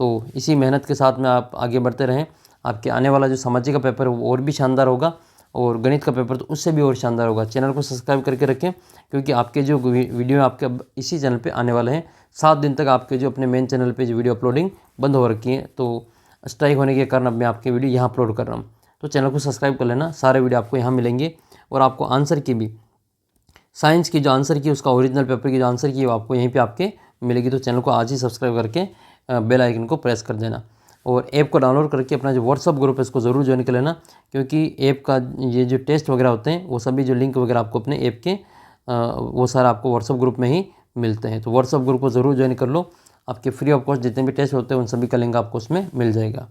तो इसी मेहनत के साथ में आप आगे बढ़ते रहें। आपके आने वाला जो सामाजिक का पेपर है वो और भी शानदार होगा, और गणित का पेपर तो उससे भी और शानदार होगा। चैनल को सब्सक्राइब करके रखें, क्योंकि आपके जो वीडियो आपके इसी चैनल पे आने वाले हैं। 7 दिन तक आपके जो अपने मेन चैनल पे जो वीडियो अपलोडिंग बंद हो रखी है, तो स्ट्राइक होने के कारण अब मैं आपके वीडियो यहाँ अपलोड कर रहा हूँ। तो चैनल को सब्सक्राइब कर लेना, सारे वीडियो आपको यहाँ मिलेंगे। और आपको आंसर की भी, साइंस की जो आंसर की उसका ओरिजिनल पेपर की जो आंसर की वो आपको यहीं पर आपके मिलेगी। तो चैनल को आज ही सब्सक्राइब करके बेल आइकन को प्रेस कर देना, और ऐप को डाउनलोड करके अपना जो व्हाट्सअप ग्रुप है इसको ज़रूर ज्वाइन कर लेना, क्योंकि ऐप का ये जो टेस्ट वगैरह होते हैं वो सभी जो लिंक वगैरह आपको अपने ऐप के वो सारा आपको व्हाट्सअप ग्रुप में ही मिलते हैं। तो व्हाट्सअप ग्रुप को ज़रूर ज्वाइन कर लो। आपके फ्री ऑफ कॉस्ट जितने भी टेस्ट होते हैं उन सभी का लिंक आपको उसमें मिल जाएगा।